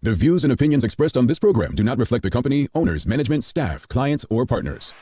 The views and opinions expressed on this program do not reflect the company, owners, management, staff, clients, or partners.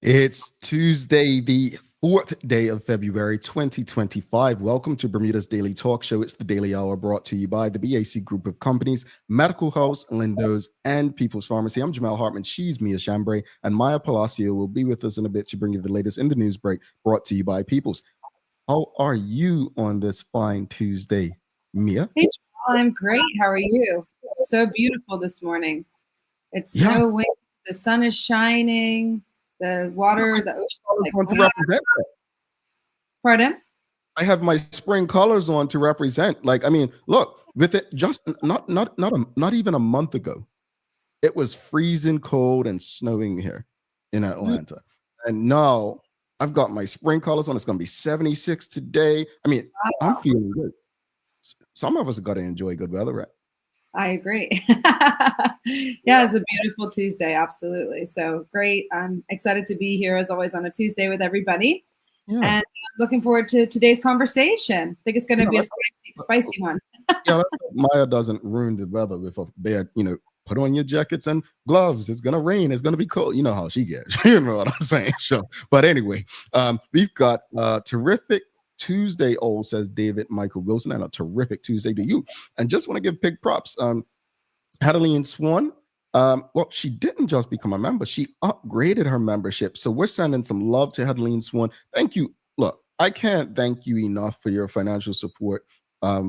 It's Tuesday, the 4th day of February, 2025. Welcome to Bermuda's Daily Talk Show. It's the Daily Hour brought to you by the BAC Group of Companies, Medical House, Lindo's, and People's Pharmacy. I'm Jamal Hartman. She's Mia Chambray, and Maya Palacio will be with us in a bit to bring you the latest in the news break brought to you by People's. How are you on this fine Tuesday, Mia? Hey, Jamal, I'm great. How are you? It's so beautiful this morning. It's so windy. The sun is shining. The water, the ocean. Like, Pardon? I have my spring colors on to represent. Like, I mean, look, with it just not even a month ago, it was freezing cold and snowing here in Atlanta. Mm-hmm. And now I've got my spring colors on. It's going to be 76 today. I mean, wow. I'm feeling good. Some of us have got to enjoy good weather, right? I agree. Yeah, it's a beautiful Tuesday. Absolutely. So great. I'm excited to be here as always on a Tuesday with everybody. Yeah. And I'm looking forward to today's conversation. I think it's going to be a spicy one. Yeah, Maya doesn't ruin the weather with a bad, put on your jackets and gloves. It's going to rain. It's going to be cold. You know how she gets. You know what I'm saying? So, but anyway, we've got terrific Tuesday, says David Michael Wilson, and a terrific Tuesday to you. And just want to give big props. Adeline Swan, well, she didn't just become a member, she upgraded her membership. So we're sending some love to Adeline Swan. Thank you. Look, I can't thank you enough for your financial support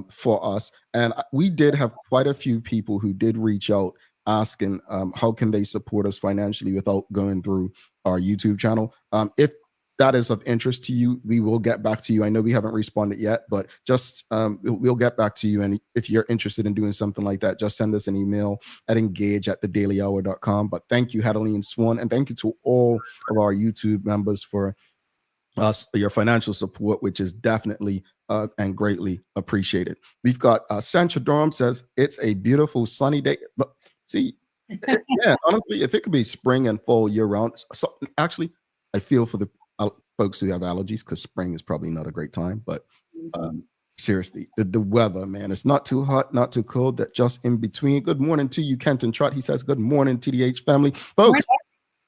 for us. And we did have quite a few people who did reach out asking how can they support us financially without going through our YouTube channel. If that is of interest to you, we will get back to you. I know we haven't responded yet, but just we'll get back to you. And if you're interested in doing something like that, just send us an email at engage@thedailyhour.com. But thank you, Adeline Swan, and thank you to all of our YouTube members for your financial support, which is definitely and greatly appreciated. We've got Sancha Durham says, it's a beautiful sunny day. Look, see, yeah, honestly, if it could be spring and fall year round. So actually, I feel for the folks who have allergies, because spring is probably not a great time, but seriously, the weather, man, it's not too hot, not too cold, that just in between. Good morning to you, Kenton Trott. He says, good morning, TDH family. Folks,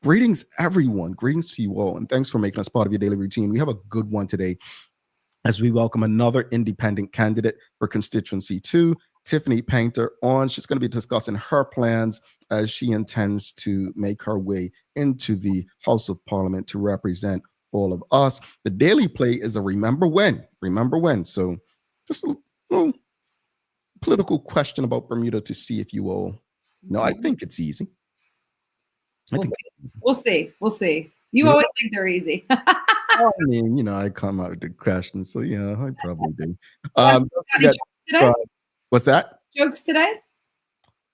greetings, everyone. Greetings to you all, and thanks for making us part of your daily routine. We have a good one today as we welcome another independent candidate for constituency 2, Tiffany Paynter, on. She's going to be discussing her plans as she intends to make her way into the House of Parliament to represent all of us. The Daily Play is a remember when. So just a little political question about Bermuda to see if you all know. I think it's easy. We'll see. You always think they're easy. I mean, I come out with the questions, so yeah, I probably do. Jokes today? What's that? Jokes today?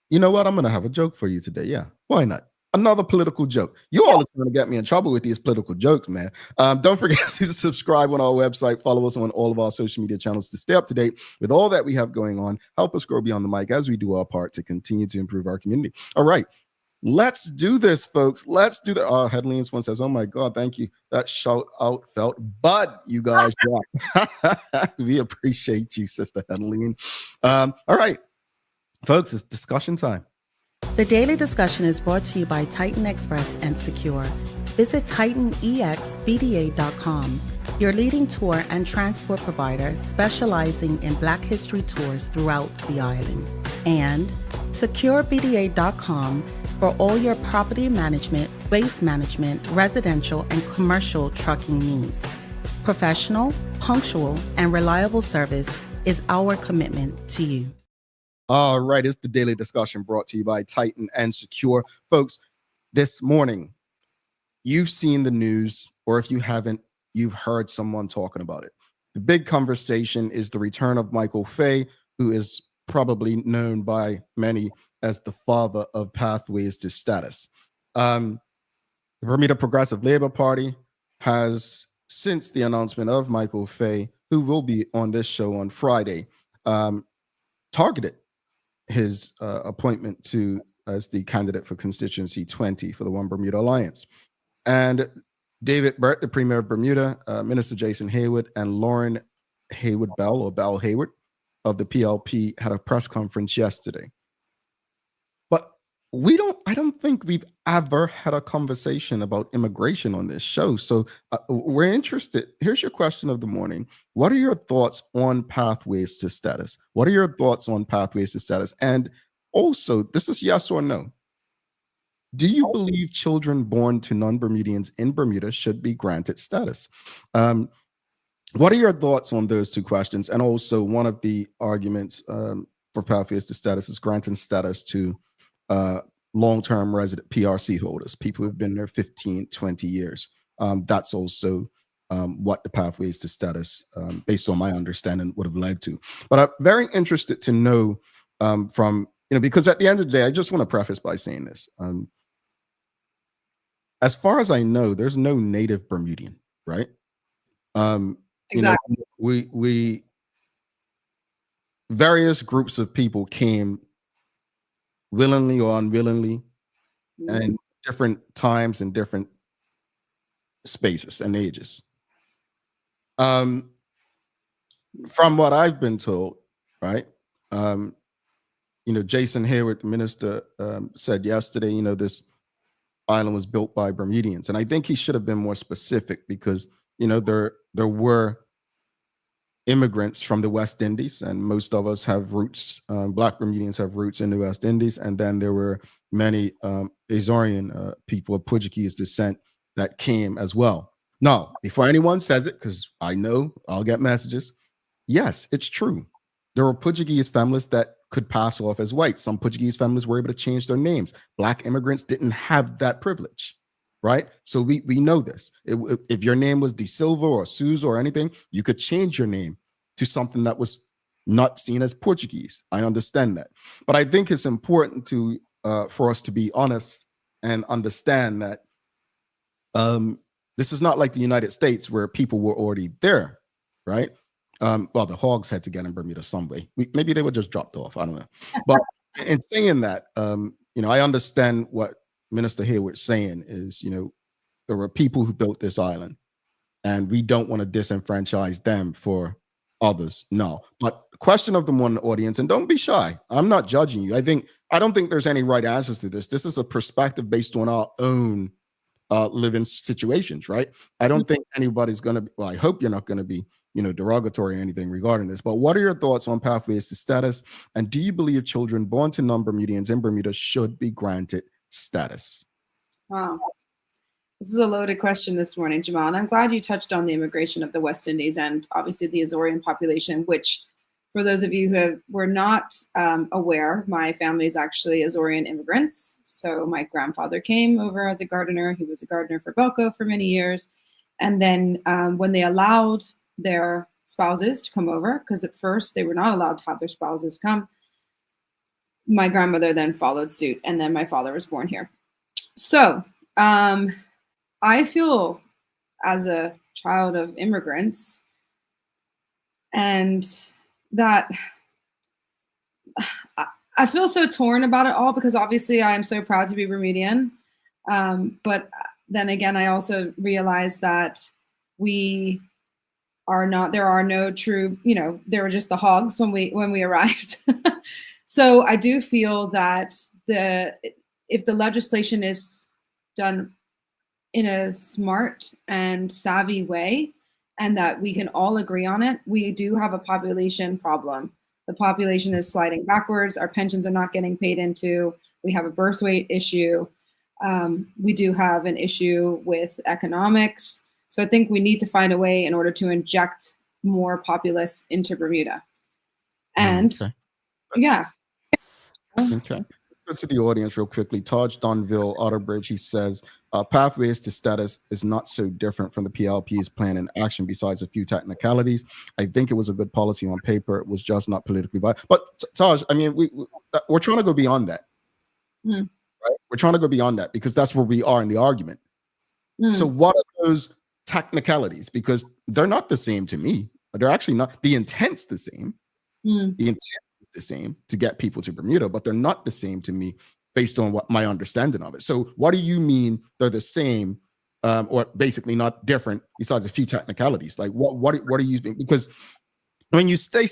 You know what? I'm going to have a joke for you today. Yeah, why not? Another political joke. You all are trying to get me in trouble with these political jokes, man. Don't forget to subscribe on our website. Follow us on all of our social media channels to stay up to date with all that we have going on. Help us grow beyond the mic as we do our part to continue to improve our community. All right. Let's do this, folks. Let's do that. Oh, Headlines one says, oh my God, thank you. That shout out felt bud, you guys. We appreciate you, Sister Headline. All right, folks, it's discussion time. The Daily Discussion is brought to you by Titan Express and Secure. Visit TitanEXBDA.com. your leading tour and transport provider specializing in Black History tours throughout the island. And securebda.com for all your property management, waste management, residential, and commercial trucking needs. Professional, punctual, and reliable service is our commitment to you. All right, it's the Daily Discussion brought to you by Titan and Secure. Folks, this morning, you've seen the news, or if you haven't, you've heard someone talking about it. The big conversation is the return of Michael Fay, who is probably known by many as the father of Pathways to Status. The Bermuda Progressive Labor Party has, since the announcement of Michael Fay, who will be on this show on Friday, targeted his appointment to as the candidate for constituency 20 for the One Bermuda Alliance. And David Burt, the Premier of Bermuda, Minister Jason Hayward, and Lauren Haywood Bell, or Bell Hayward, of the PLP had a press conference yesterday. But I don't think we've ever had a conversation about immigration on this show. So we're interested. Here's your question of the morning. What are your thoughts on Pathways to Status? What are your thoughts on Pathways to Status? And also, this is yes or no. Do you believe children born to non-Bermudians in Bermuda should be granted status? What are your thoughts on those two questions? And also, one of the arguments for Pathways to Status is granting status to long-term resident PRC holders, people who've been there 15, 20 years. That's also what the Pathways to Status, based on my understanding, would have led to. But I'm very interested to know from, because at the end of the day, I just want to preface by saying this. As far as I know, there's no native Bermudian, right? Exactly. We various groups of people came willingly or unwillingly, and different times and different spaces and ages. From what I've been told, right? Jason Hayward, the minister, said yesterday, this island was built by Bermudians. And I think he should have been more specific because, there were immigrants from the West Indies, and most of us have roots, Black Bermudians have roots in the West Indies. And then there were many Azorian people of Portuguese descent that came as well. Now, before anyone says it, because I know I'll get messages, yes, it's true. There were Portuguese families that could pass off as white. Some Portuguese families were able to change their names. Black immigrants didn't have that privilege, right? So we know this. If your name was De Silva or Souza or anything, you could change your name to something that was not seen as Portuguese. I understand that. But I think it's important for us to be honest and understand that this is not like the United States where people were already there, right? Well, the hogs had to get in Bermuda some way. Maybe they were just dropped off. I don't know. But in saying that, I understand what Minister Hayward's saying is, there were people who built this island, and we don't want to disenfranchise them for others. No. But the question of the morning, audience, and don't be shy. I'm not judging you. I don't think there's any right answers to this. This is a perspective based on our own living situations, right? I don't think anybody's going to be, well, I hope you're not going to be, derogatory or anything regarding this, but what are your thoughts on Pathways to Status? And do you believe children born to non-Bermudians in Bermuda should be granted status? Wow. This is a loaded question this morning, Jamal. And I'm glad you touched on the immigration of the West Indies and obviously the Azorian population, which for those of you who were not aware, my family is actually Azorian immigrants. So my grandfather came over as a gardener. He was a gardener for Belco for many years. And then when they allowed their spouses to come over, because at first they were not allowed to have their spouses come, my grandmother then followed suit, and then my father was born here. So I feel, as a child of immigrants, and that I feel so torn about it all, because obviously I am so proud to be Bermudian. But then again, I also realize that we are not, there are no true, there were just the hogs when we arrived. So I do feel that if the legislation is done in a smart and savvy way, and that we can all agree on it, we do have a population problem. The population is sliding backwards. Our pensions are not getting paid into. We have a birth weight issue. We do have an issue with economics. So I think we need to find a way in order to inject more populists into Bermuda. And yeah. Okay. Go to the audience real quickly. Taj Donville, Otterbridge, he says, pathways to status is not so different from the PLP's plan and action besides a few technicalities. I think it was a good policy on paper. It was just not politically viable. But Taj, I mean, we're trying to go beyond that. Right? We're trying to go beyond that because that's where we are in the argument. So what are those technicalities? Because they're not the same to me. They're actually not. The intent's the same. The intent is the same to get people to Bermuda, but they're not the same to me based on what my understanding of it. So what do you mean they're the same or basically not different besides a few technicalities? Like what are you mean? Because when you say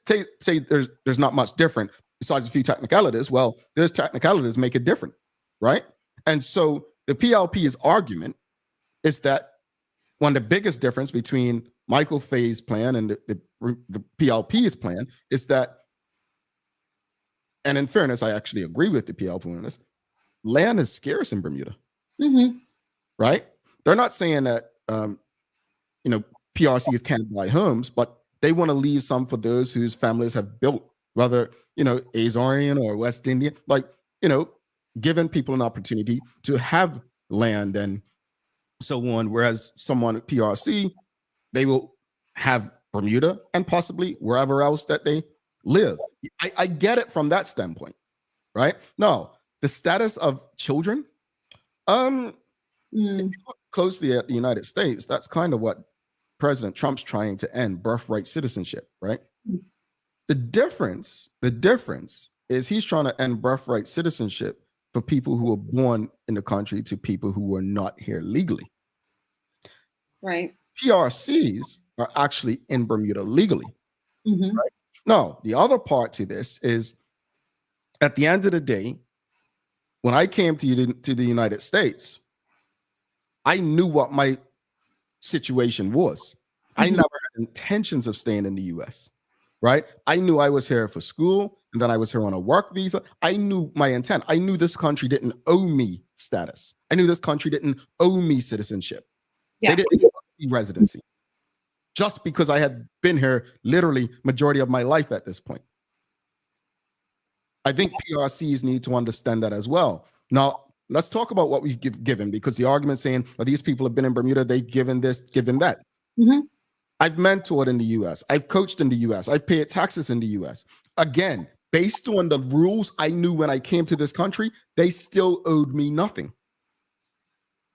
there's not much different besides a few technicalities, well, there's technicalities make it different, right? And so the PLP's argument is that one of the biggest difference between Michael Fay's plan and the PLP's plan is that, and in fairness, I actually agree with the PLP on this, land is scarce in Bermuda, right? They're not saying that, PRCs can't buy homes, but they want to leave some for those whose families have built, whether, Azorean or West Indian, giving people an opportunity to have land and so on. Whereas someone at PRC, they will have Bermuda and possibly wherever else that they live. I get it from that standpoint, right? No, the status of children, if you look closely at the United States, that's kind of what President Trump's trying to end, birthright citizenship, right? The difference is he's trying to end birthright citizenship for people who were born in the country to people who were not here legally. Right. PRCs are actually in Bermuda legally. Right? No, the other part to this is at the end of the day, when I came to the United States, I knew what my situation was. I never had intentions of staying in the US, right? I knew I was here for school and then I was here on a work visa. I knew my intent. I knew this country didn't owe me status. I knew this country didn't owe me citizenship. They didn't owe me residency. Just because I had been here literally majority of my life at this point. I think PRCs need to understand that as well. Now, let's talk about what we've given, because the argument saying, well, these people have been in Bermuda, they've given this, given that. I've mentored in the US. I've coached in the US. I've paid taxes in the US. Again, based on the rules I knew when I came to this country, they still owed me nothing.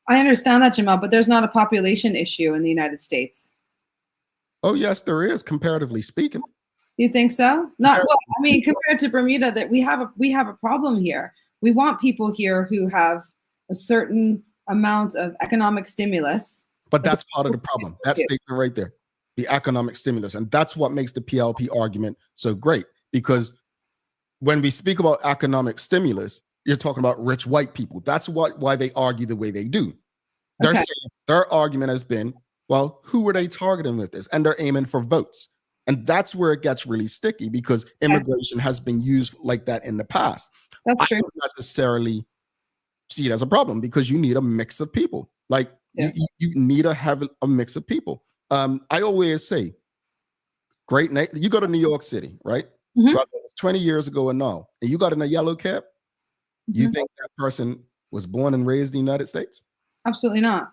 I understand that, Jamal, but there's not a population issue in the United States. Oh, yes, there is, comparatively speaking. You think so? Not well, I mean, compared to Bermuda, that we have a problem here. We want people here who have a certain amount of economic stimulus. But that's part of the problem. That statement right there, the economic stimulus. And that's what makes the PLP argument so great. Because when we speak about economic stimulus, you're talking about rich white people. That's why they argue the way they do. They're saying their argument has been, well, who were they targeting with this? And they're aiming for votes. And that's where it gets really sticky, because immigration has been used like that in the past. That's true. I don't necessarily see it as a problem, because you need a mix of people. Like you need to have a mix of people. I always say, you go to New York City, right? 20 years ago and now, and you got in a yellow cab, you think that person was born and raised in the United States? Absolutely not.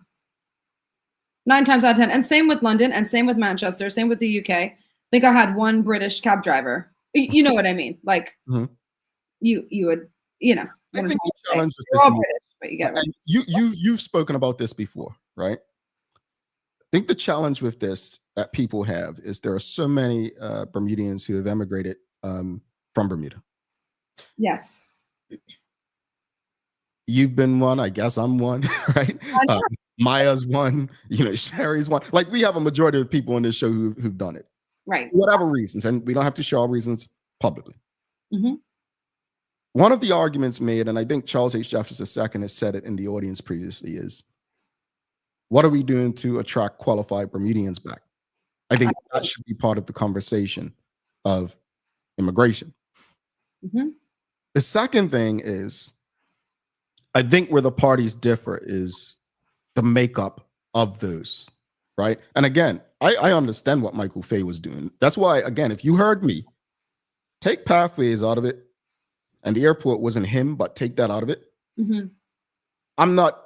9 times out of 10. And same with London, and same with Manchester, same with the UK. I think I had one British cab driver. You know what I mean? Like you would, I think the challenge with this, British, but you get you've spoken about this before, right? I think the challenge with this that people have is there are so many Bermudians who have emigrated from Bermuda. Yes. You've been one, I guess I'm one, right? Maya's one, Sherry's one. Like, we have a majority of people on this show who've done it. Right. For whatever reasons, and we don't have to show our reasons publicly. One of the arguments made, and I think Charles H. Jeffers II has said it in the audience previously, is what are we doing to attract qualified Bermudians back? I think that should be part of the conversation of immigration. Mm-hmm. The second thing is, I think where the parties differ is the makeup of those, right? And again, I understand what Michael Fay was doing. That's why, again, if you heard me, take pathways out of it, and the airport wasn't him, but take that out of it. Mm-hmm. I'm not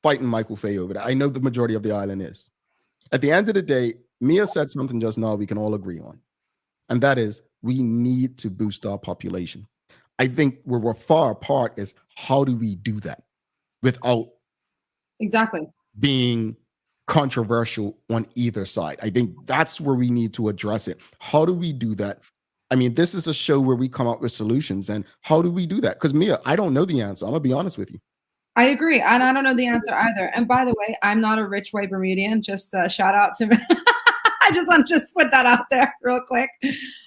fighting Michael Fay over that. I know the majority of the island is. At the end of the day, Mia said something just now we can all agree on, and that is we need to boost our population. I think where we're far apart is how do we do that without exactly being controversial on either side. I think that's where we need to address it. How do we do that? I mean, this is a show where we come up with solutions, and how do we do that? Because Mia, I don't know the answer. I'm gonna be honest with you. I agree, and I don't know the answer either. And by the way, I'm not a rich white Bermudian. Just shout out to me. I just want to just put that out there real quick.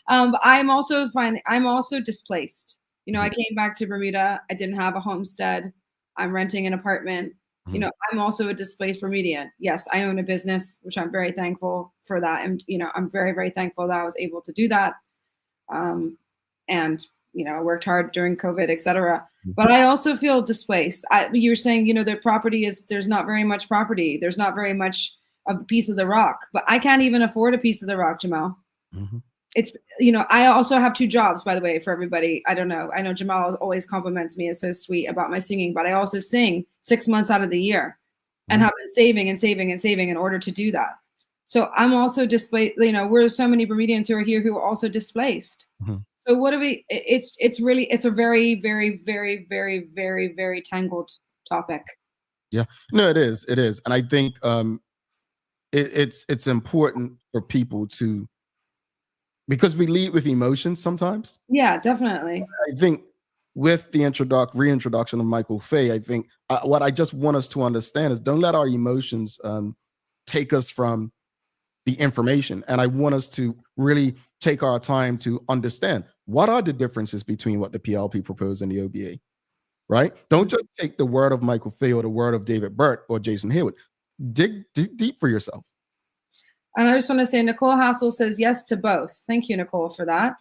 I'm also displaced. You know, I came back to Bermuda. I didn't have a homestead. I'm renting an apartment. You know, I'm also a displaced Bermudian. Yes, I own a business, which I'm very thankful for that. And, you know, I'm very, very thankful that I was able to do that. And, you know, I worked hard during COVID, et cetera. But I also feel displaced. You're saying, you know, there's not very much property. There's not very much of the piece of the rock. But I can't even afford a piece of the rock, Jamal. Mm-hmm. It's, you know, I also have 2 jobs, by the way, for everybody. I don't know. I know Jamal always compliments me. It's so sweet about my singing, but I also sing 6 months out of the year and have been saving and saving and saving in order to do that. So I'm also displaced. You know, we're so many Bermudians who are here who are also displaced. Mm-hmm. So what do we, it's a very, very, very, very, very, very tangled topic. Yeah, no, it is. It is. And I think it's important for people to, because we lead with emotions sometimes. Yeah, definitely. I think with the reintroduction of Michael Fay, I think what I just want us to understand is don't let our emotions take us from the information. And I want us to really take our time to understand what are the differences between what the PLP proposed and the OBA, right? Don't just take the word of Michael Fay or the word of David Burt or Jason Haywood. Dig deep for yourself. And I just want to say, Nicole Hassel says yes to both. Thank you, Nicole, for that.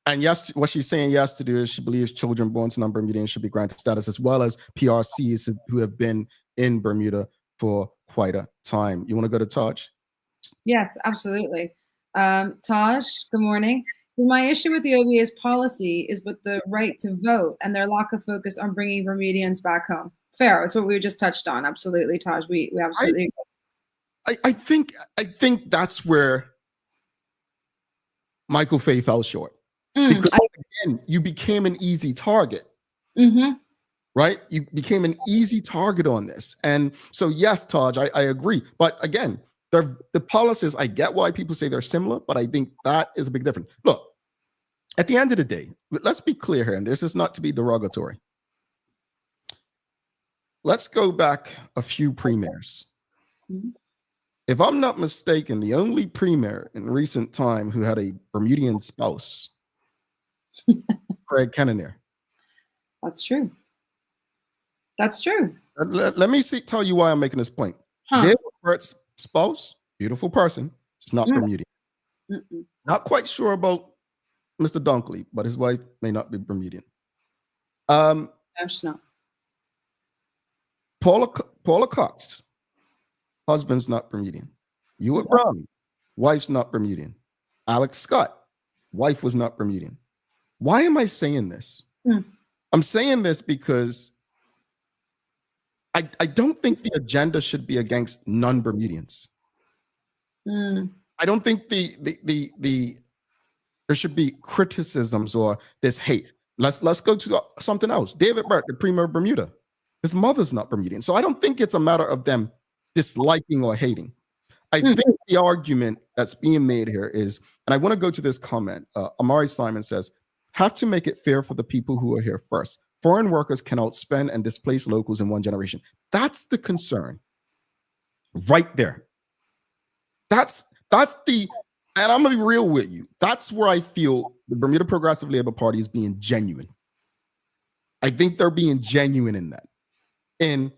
And yes, what she's saying yes to do is she believes children born to non-Bermudians should be granted status, as well as PRCs who have been in Bermuda for quite a time. You want to go to Taj? Yes, absolutely. Taj, good morning. My issue with the OBA's policy is with the right to vote and their lack of focus on bringing Bermudians back home. Fair. That's what we just touched on. Absolutely, Taj. We absolutely agree. I think that's where Michael Fay fell short. Because again, you became an easy target. Mm-hmm. Right? You became an easy target on this. And so, yes, Taj, I agree. But again, the policies, I get why people say they're similar, but I think that is a big difference. Look, at the end of the day, let's be clear here, and this is not to be derogatory. Let's go back a few premiers. Mm-hmm. If I'm not mistaken, the only premier in recent time who had a Bermudian spouse, Craig Kenneneer. That's true. That's true. Let me tell you why I'm making this point. David Burt's spouse, beautiful person, just not Bermudian. Mm-mm. Not quite sure about Mr. Dunkley, but his wife may not be Bermudian. No, she's not. Paula Cox, husband's not Bermudian. Hewitt Brown, wife's not Bermudian. Alex Scott, wife was not Bermudian. Why am I saying this? I'm saying this because I don't think the agenda should be against non-Bermudians. I don't think there should be criticisms or this hate. Let's go to something else. David Burt, the premier of Bermuda, his mother's not Bermudian. So I don't think it's a matter of them disliking or hating. I think the argument that's being made here is, and I want to go to this comment. Amari Simon says, have to make it fair for the people who are here first. Foreign workers can outspend and displace locals in one generation. That's the concern right there. That's the, and I'm going to be real with you. That's where I feel the Bermuda Progressive Labor Party is being genuine. I think they're being genuine in that, in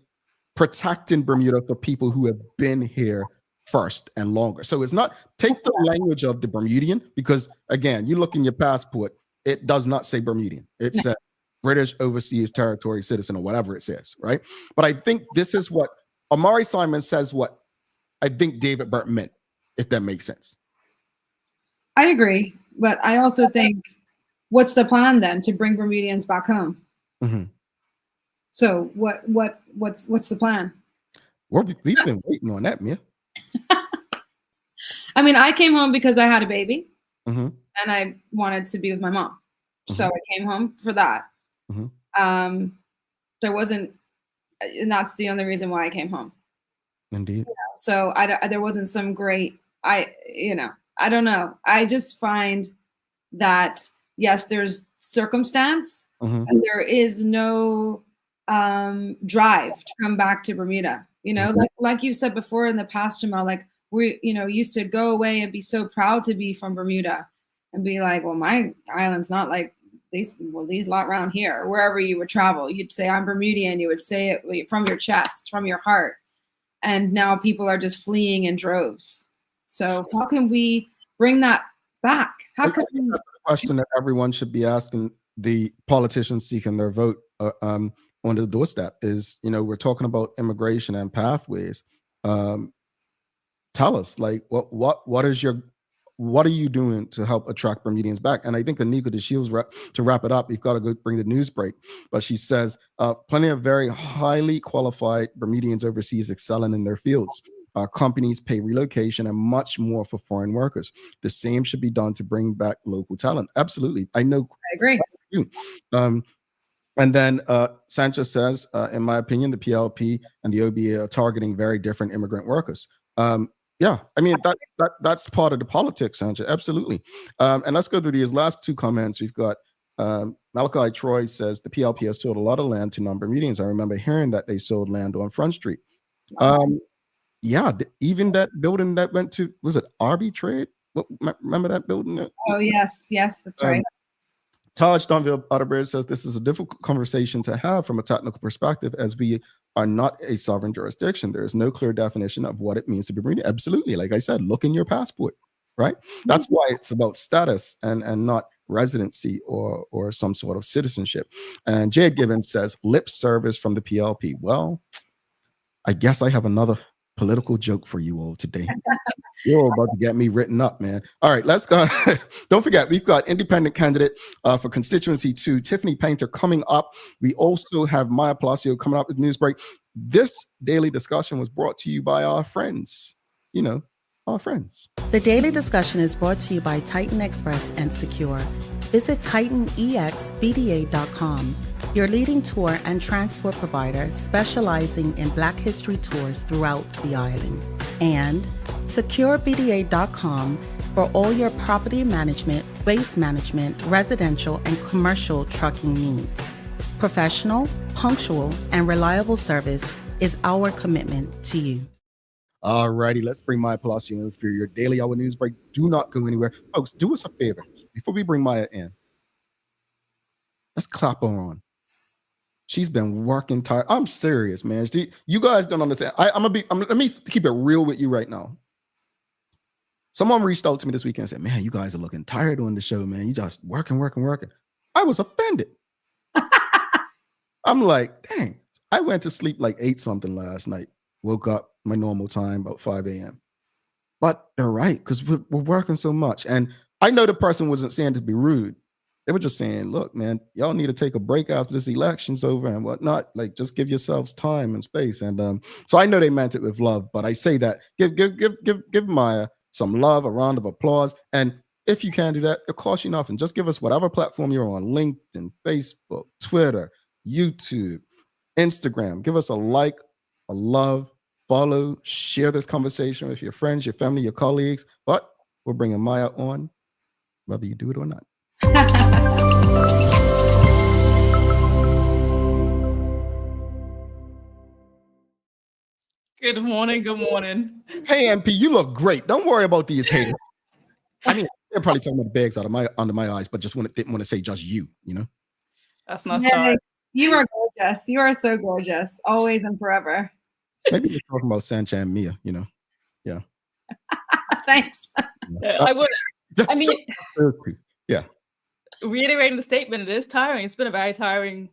protecting Bermuda for people who have been here first and longer. So it's not, take the language of the Bermudian, because again, you look in your passport, it does not say Bermudian. It says British Overseas Territory Citizen or whatever it says, right? But I think this is what Amari Simon says, what I think David Burton meant, if that makes sense. I agree, but I also think, what's the plan then to bring Bermudians back home? Mm-hmm. So what's the plan? Well, we've been waiting on that, Mia. I mean, I came home because I had a baby, mm-hmm. and I wanted to be with my mom, mm-hmm. so I came home for that. Mm-hmm. There wasn't, and that's the only reason why I came home. Indeed. You know, so there wasn't some great, I don't know. I just find that, yes, there's circumstance, mm-hmm. and there is no drive to come back to Bermuda. You know, mm-hmm. like you said before in the past, Jamal, like we, used to go away and be so proud to be from Bermuda and be like, well, my island's not like these lot around here. Wherever you would travel, you'd say, I'm Bermudian. You would say it from your chest, from your heart. And now people are just fleeing in droves. So how can we bring that back? How can we? That's the question that everyone should be asking the politicians seeking their vote on the doorstep is, we're talking about immigration and pathways. Tell us, like, what are you doing to help attract Bermudians back? And I think Anika DeShields, to wrap it up, we've got to go bring the news break. But she says, plenty of very highly qualified Bermudians overseas excelling in their fields. Companies pay relocation and much more for foreign workers. The same should be done to bring back local talent. Absolutely. I know. I agree. And then Sanchez says, in my opinion, the PLP and the OBA are targeting very different immigrant workers. Yeah, I mean, that's part of the politics, Sanchez. Absolutely. And let's go through these last two comments. We've got Malachi Troy says the PLP has sold a lot of land to non-Bermudians. I remember hearing that they sold land on Front Street. Yeah, even that building that went to, was it Arbitrade? Remember that building? Oh, yes, that's right. Taj Donville Otterbridge says this is a difficult conversation to have from a technical perspective, as we are not a sovereign jurisdiction. There is no clear definition of what it means to be Bermudian. Absolutely. Like I said, look in your passport, right? That's why it's about status and not residency or some sort of citizenship. And Jay Gibbons says lip service from the PLP. Well, I guess I have another political joke for you all today. You're about to get me written up, man. All right, let's go. Don't forget, we've got independent candidate for constituency 2, Tiffany Paynter, coming up. We also have Maya Palacio coming up with news break. This daily discussion was brought to you by our friends. Our friends. The daily discussion is brought to you by Titan Express and Secure. Visit TitanEXBDA.com, your leading tour and transport provider specializing in Black History tours throughout the island. And SecureBDA.com for all your property management, waste management, residential, and commercial trucking needs. Professional, punctual, and reliable service is our commitment to you. All righty, let's bring Maya Palacio in for your daily hour news break. Do not go anywhere. Folks, do us a favor. Before we bring Maya in, let's clap her on. She's been working tired. I'm serious, man. You guys don't understand. Let me keep it real with you right now. Someone reached out to me this weekend and said, man, you guys are looking tired on the show, man. You just working. I was offended. I'm like, dang, I went to sleep like 8 something last night. Woke up my normal time, about 5 a.m. But they're right, because we're working so much. And I know the person wasn't saying to be rude. They were just saying, look, man, y'all need to take a break after this election's over and whatnot. Like, just give yourselves time and space. And so I know they meant it with love, but I say that give Maya some love, a round of applause. And if you can do that, it costs you nothing. Just give us whatever platform you're on, LinkedIn, Facebook, Twitter, YouTube, Instagram. Give us a like, a love, follow, share this conversation with your friends, your family, your colleagues. But we're bringing Maya on, whether you do it or not. Good morning. Hey, MP, you look great. Don't worry about these haters. I mean, they're probably talking about the bags under my eyes, but didn't want to say just you. That's not start. You are gorgeous. You are so gorgeous, always and forever. Maybe you're talking about Sancha and Mia. Yeah. Thanks. I would. I mean, yeah. Reiterating the statement, it is tiring. It's been a very tiring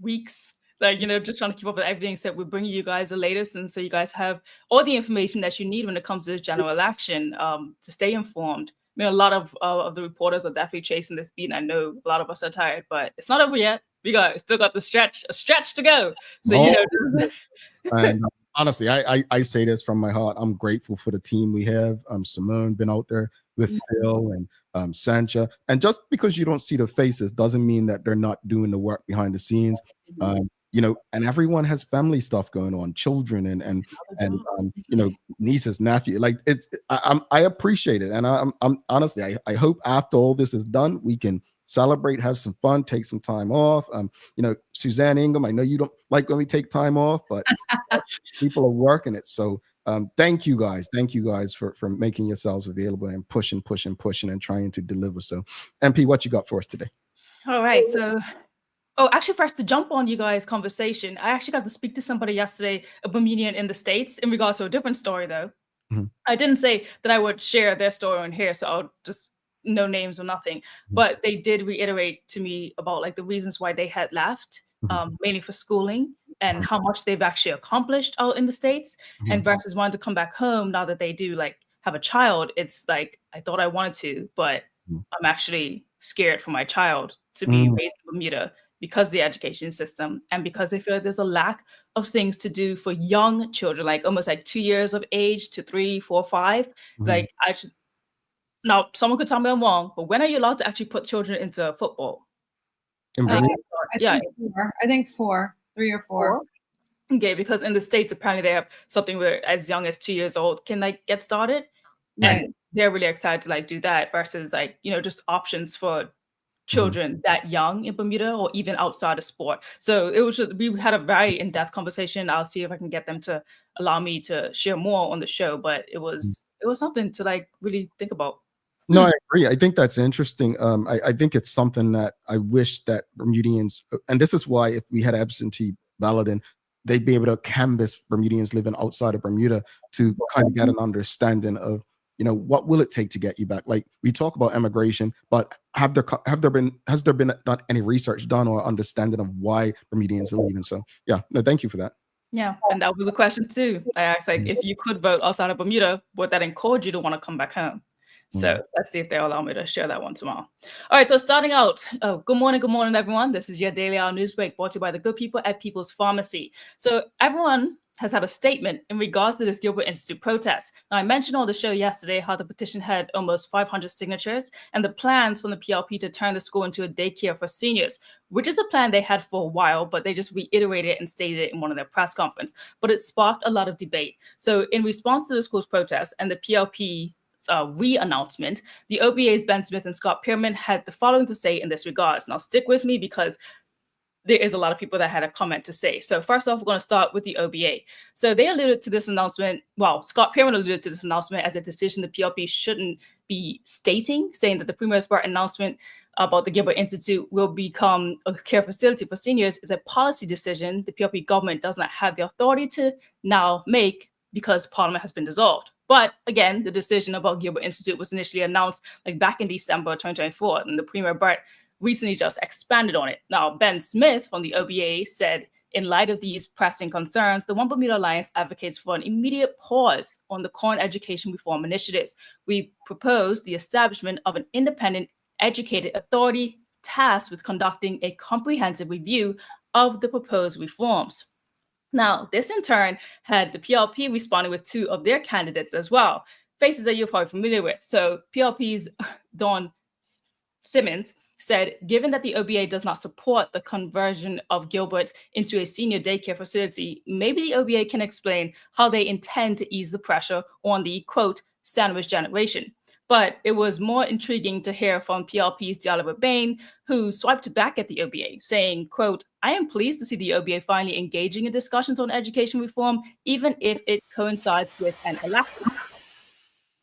weeks. Like, just trying to keep up with everything. So we're bringing you guys the latest, and so you guys have all the information that you need when it comes to this general election to stay informed. I mean, a lot of the reporters are definitely chasing this beat, and I know a lot of us are tired, but it's not over yet. We still got a stretch to go. So and honestly, I say this from my heart. I'm grateful for the team we have. Simone been out there with Phil and Sancha, and just because you don't see the faces doesn't mean that they're not doing the work behind the scenes. And everyone has family stuff going on, children and nieces, nephew. Like I appreciate it, and I'm honestly, I hope after all this is done, we can celebrate, have some fun, take some time off. Suzanne Ingham, I know you don't like when we take time off, but people are working it. So thank you guys for making yourselves available and pushing and trying to deliver. So MP, what you got for us today? All right, so actually, first to jump on you guys' conversation, I actually got to speak to somebody yesterday, a Bermudian in the States, in regards to a different story, though. Mm-hmm. I didn't say that I would share their story on here, so I'll just no names or nothing. Mm-hmm. But they did reiterate to me about like the reasons why they had left, mainly for schooling and how much they've actually accomplished out in the States, and versus wanting to come back home now that they do like have a child. It's like, I thought I wanted to, but I'm actually scared for my child to be raised in Bermuda, because of the education system and because they feel like there's a lack of things to do for young children, like almost like 2 years of age to 3, 4, 5. Like now someone could tell me I'm wrong, but when are you allowed to actually put children into football? I think 4, 3 or 4. Okay, because in the States, apparently they have something where as young as 2 years old can like get started. Right. And they're really excited to like do that versus like, just options for children that young in Bermuda or even outside of sport. So it was we had a very in-depth conversation. I'll see if I can get them to allow me to share more on the show, but it was something to like really think about. No, I agree. I think that's interesting. I think it's something that I wish that Bermudians, and this is why if we had absentee balloting, they'd be able to canvass Bermudians living outside of Bermuda to kind of get an understanding of, what will it take to get you back? Like we talk about immigration, but has there been not any research done or understanding of why Bermudians are leaving? So yeah, no, thank you for that. Yeah, and that was a question too. I asked like, if you could vote outside of Bermuda, would that encourage you to want to come back home? So let's see if they'll allow me to share that one tomorrow. All right, so starting out, good morning, everyone. This is your Daily Hour News Break brought to you by the good people at People's Pharmacy. So everyone has had a statement in regards to this Gilbert Institute protest. Now, I mentioned on the show yesterday how the petition had almost 500 signatures and the plans from the PLP to turn the school into a daycare for seniors, which is a plan they had for a while, but they just reiterated and stated it in one of their press conferences. But it sparked a lot of debate. So in response to the school's protest and the PLP re-announcement, the OBA's Ben Smith and Scott Pearman had the following to say in this regards. Now stick with me because there is a lot of people that had a comment to say. So first off, we're going to start with the OBA. So they alluded to this announcement. Well, Scott Pearman alluded to this announcement as a decision the PLP shouldn't be stating, saying that the Premier's Bar announcement about the Gilbert Institute will become a care facility for seniors is a policy decision the PLP government does not have the authority to now make because Parliament has been dissolved. But again, the decision about Gilbert Institute was initially announced like back in December 2024, and the Premier Bart recently just expanded on it. Now, Ben Smith from the OBA said, in light of these pressing concerns, the One Bermuda Alliance advocates for an immediate pause on the current education reform initiatives. We propose the establishment of an independent educated authority tasked with conducting a comprehensive review of the proposed reforms. Now, this in turn had the PLP responding with 2 of their candidates as well, faces that you're probably familiar with. So PLP's Dawn Simmons said, given that the OBA does not support the conversion of Gilbert into a senior daycare facility, maybe the OBA can explain how they intend to ease the pressure on the, quote, sandwich generation. But it was more intriguing to hear from PLP's Oliver Bain, who swiped back at the OBA, saying, quote, I am pleased to see the OBA finally engaging in discussions on education reform, even if it coincides with an election.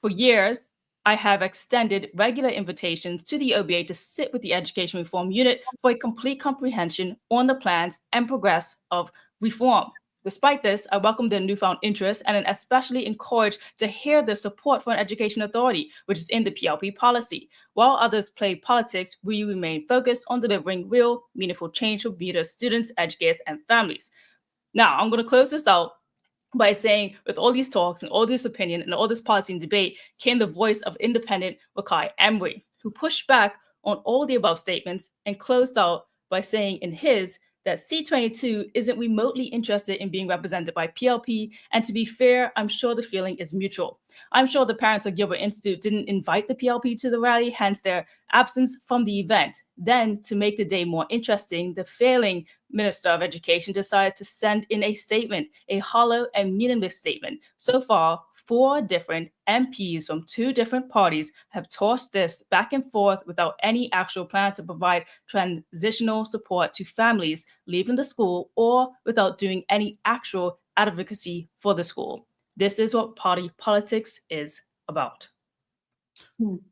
For years, I have extended regular invitations to the OBA to sit with the Education Reform Unit for a complete comprehension on the plans and progress of reform. Despite this, I welcome their newfound interest and am especially encouraged to hear the support for an education authority, which is in the PLP policy. While others play politics, we remain focused on delivering real, meaningful change for Bermuda students, educators, and families. Now, I'm going to close this out by saying, with all these talks and all this opinion and all this policy and debate, came the voice of independent Wakai Emery, who pushed back on all the above statements and closed out by saying in his that C22 isn't remotely interested in being represented by PLP, and to be fair, I'm sure the feeling is mutual. I'm sure the parents of Gilbert Institute didn't invite the PLP to the rally, hence their absence from the event. Then, to make the day more interesting, the failing Minister of Education decided to send in a statement, a hollow and meaningless statement. So far, 4 different MPs from 2 different parties have tossed this back and forth without any actual plan to provide transitional support to families leaving the school or without doing any actual advocacy for the school. This is what party politics is about.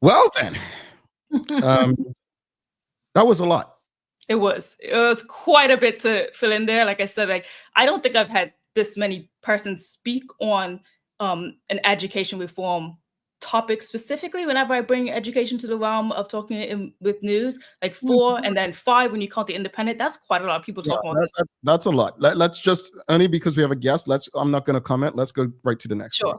Well, then, that was a lot. It was quite a bit to fill in there. Like I said, I don't think I've had this many persons speak on an education reform topic specifically whenever I bring education to the realm of talking with news, like 4 and then 5 when you count the independent. That's quite a lot of people talking about this. That's a lot. Let's just, only because we have a guest, I'm not going to comment. Let's go right to the next one.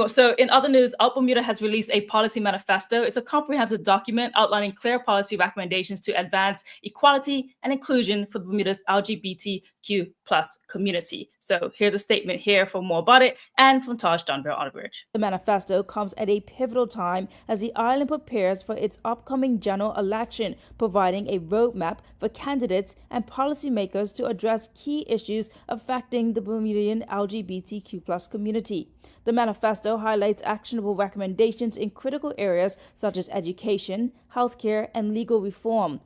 So in other news, Out Bermuda has released a policy manifesto. It's a comprehensive document outlining clear policy recommendations to advance equality and inclusion for Bermuda's LGBTQ plus community. So here's a statement here for more about it and from Taj Dunbar-Otterbridge. The manifesto comes at a pivotal time as the island prepares for its upcoming general election, providing a roadmap for candidates and policymakers to address key issues affecting the Bermudian LGBTQ plus community. The manifesto highlights actionable recommendations in critical areas such as education, healthcare, and legal reform.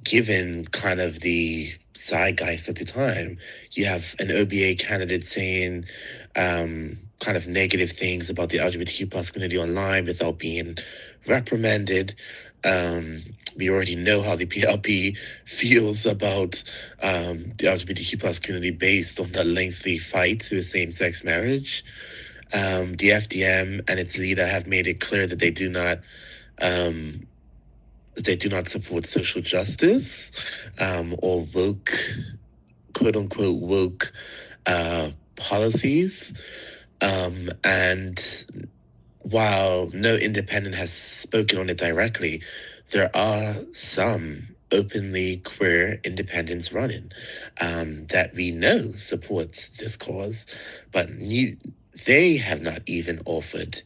Given kind of the zeitgeist at the time, you have an OBA candidate saying kind of negative things about the LGBTQ plus community online without being reprimanded. We already know how the PLP feels about the LGBTQ plus community based on the lengthy fight to a same-sex marriage. The FDM and its leader have made it clear that they do not support social justice or woke, quote unquote, woke policies. And while no independent has spoken on it directly, there are some openly queer independents running that we know supports this cause, but they have not even offered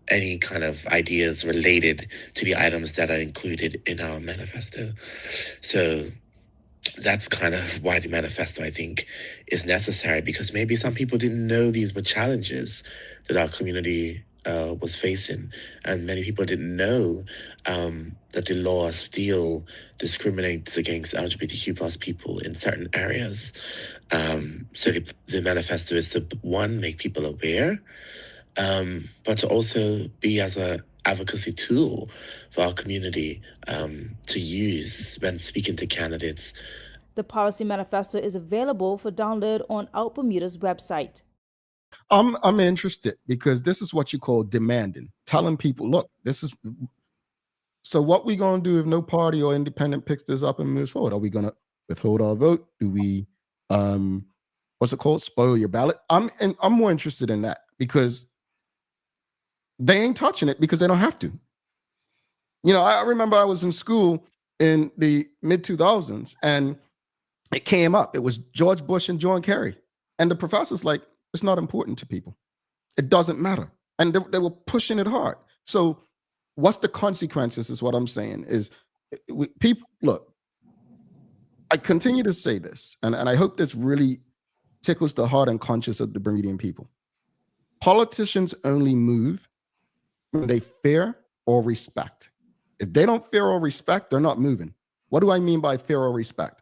any kind of ideas related to the items that are included in our manifesto. So that's kind of why the manifesto, I think, is necessary, because maybe some people didn't know these were challenges that our community was facing, and many people didn't know that the law still discriminates against LGBTQ plus people in certain areas. So the manifesto is to, one, make people aware, but to also be as an advocacy tool for our community to use when speaking to candidates. The policy manifesto is available for download on Out Bermuda's website. I'm interested because this is what you call demanding, telling people, look, this is, so what we going to do if no party or independent picks this up and moves forward? Are we going to withhold our vote? Do we, what's it called? Spoil your ballot? I'm more interested in that, because they ain't touching it because they don't have to. You know, I remember I was in school in the mid 2000s and it came up. It was George Bush and John Kerry. And the professor's like, it's not important to people. It doesn't matter. And they were pushing it hard. So what's the consequences is what I'm saying is people, look, I continue to say this, and I hope this really tickles the heart and conscience of the Bermudian people. Politicians only move when they fear or respect. If they don't fear or respect, they're not moving. What do I mean by fear or respect?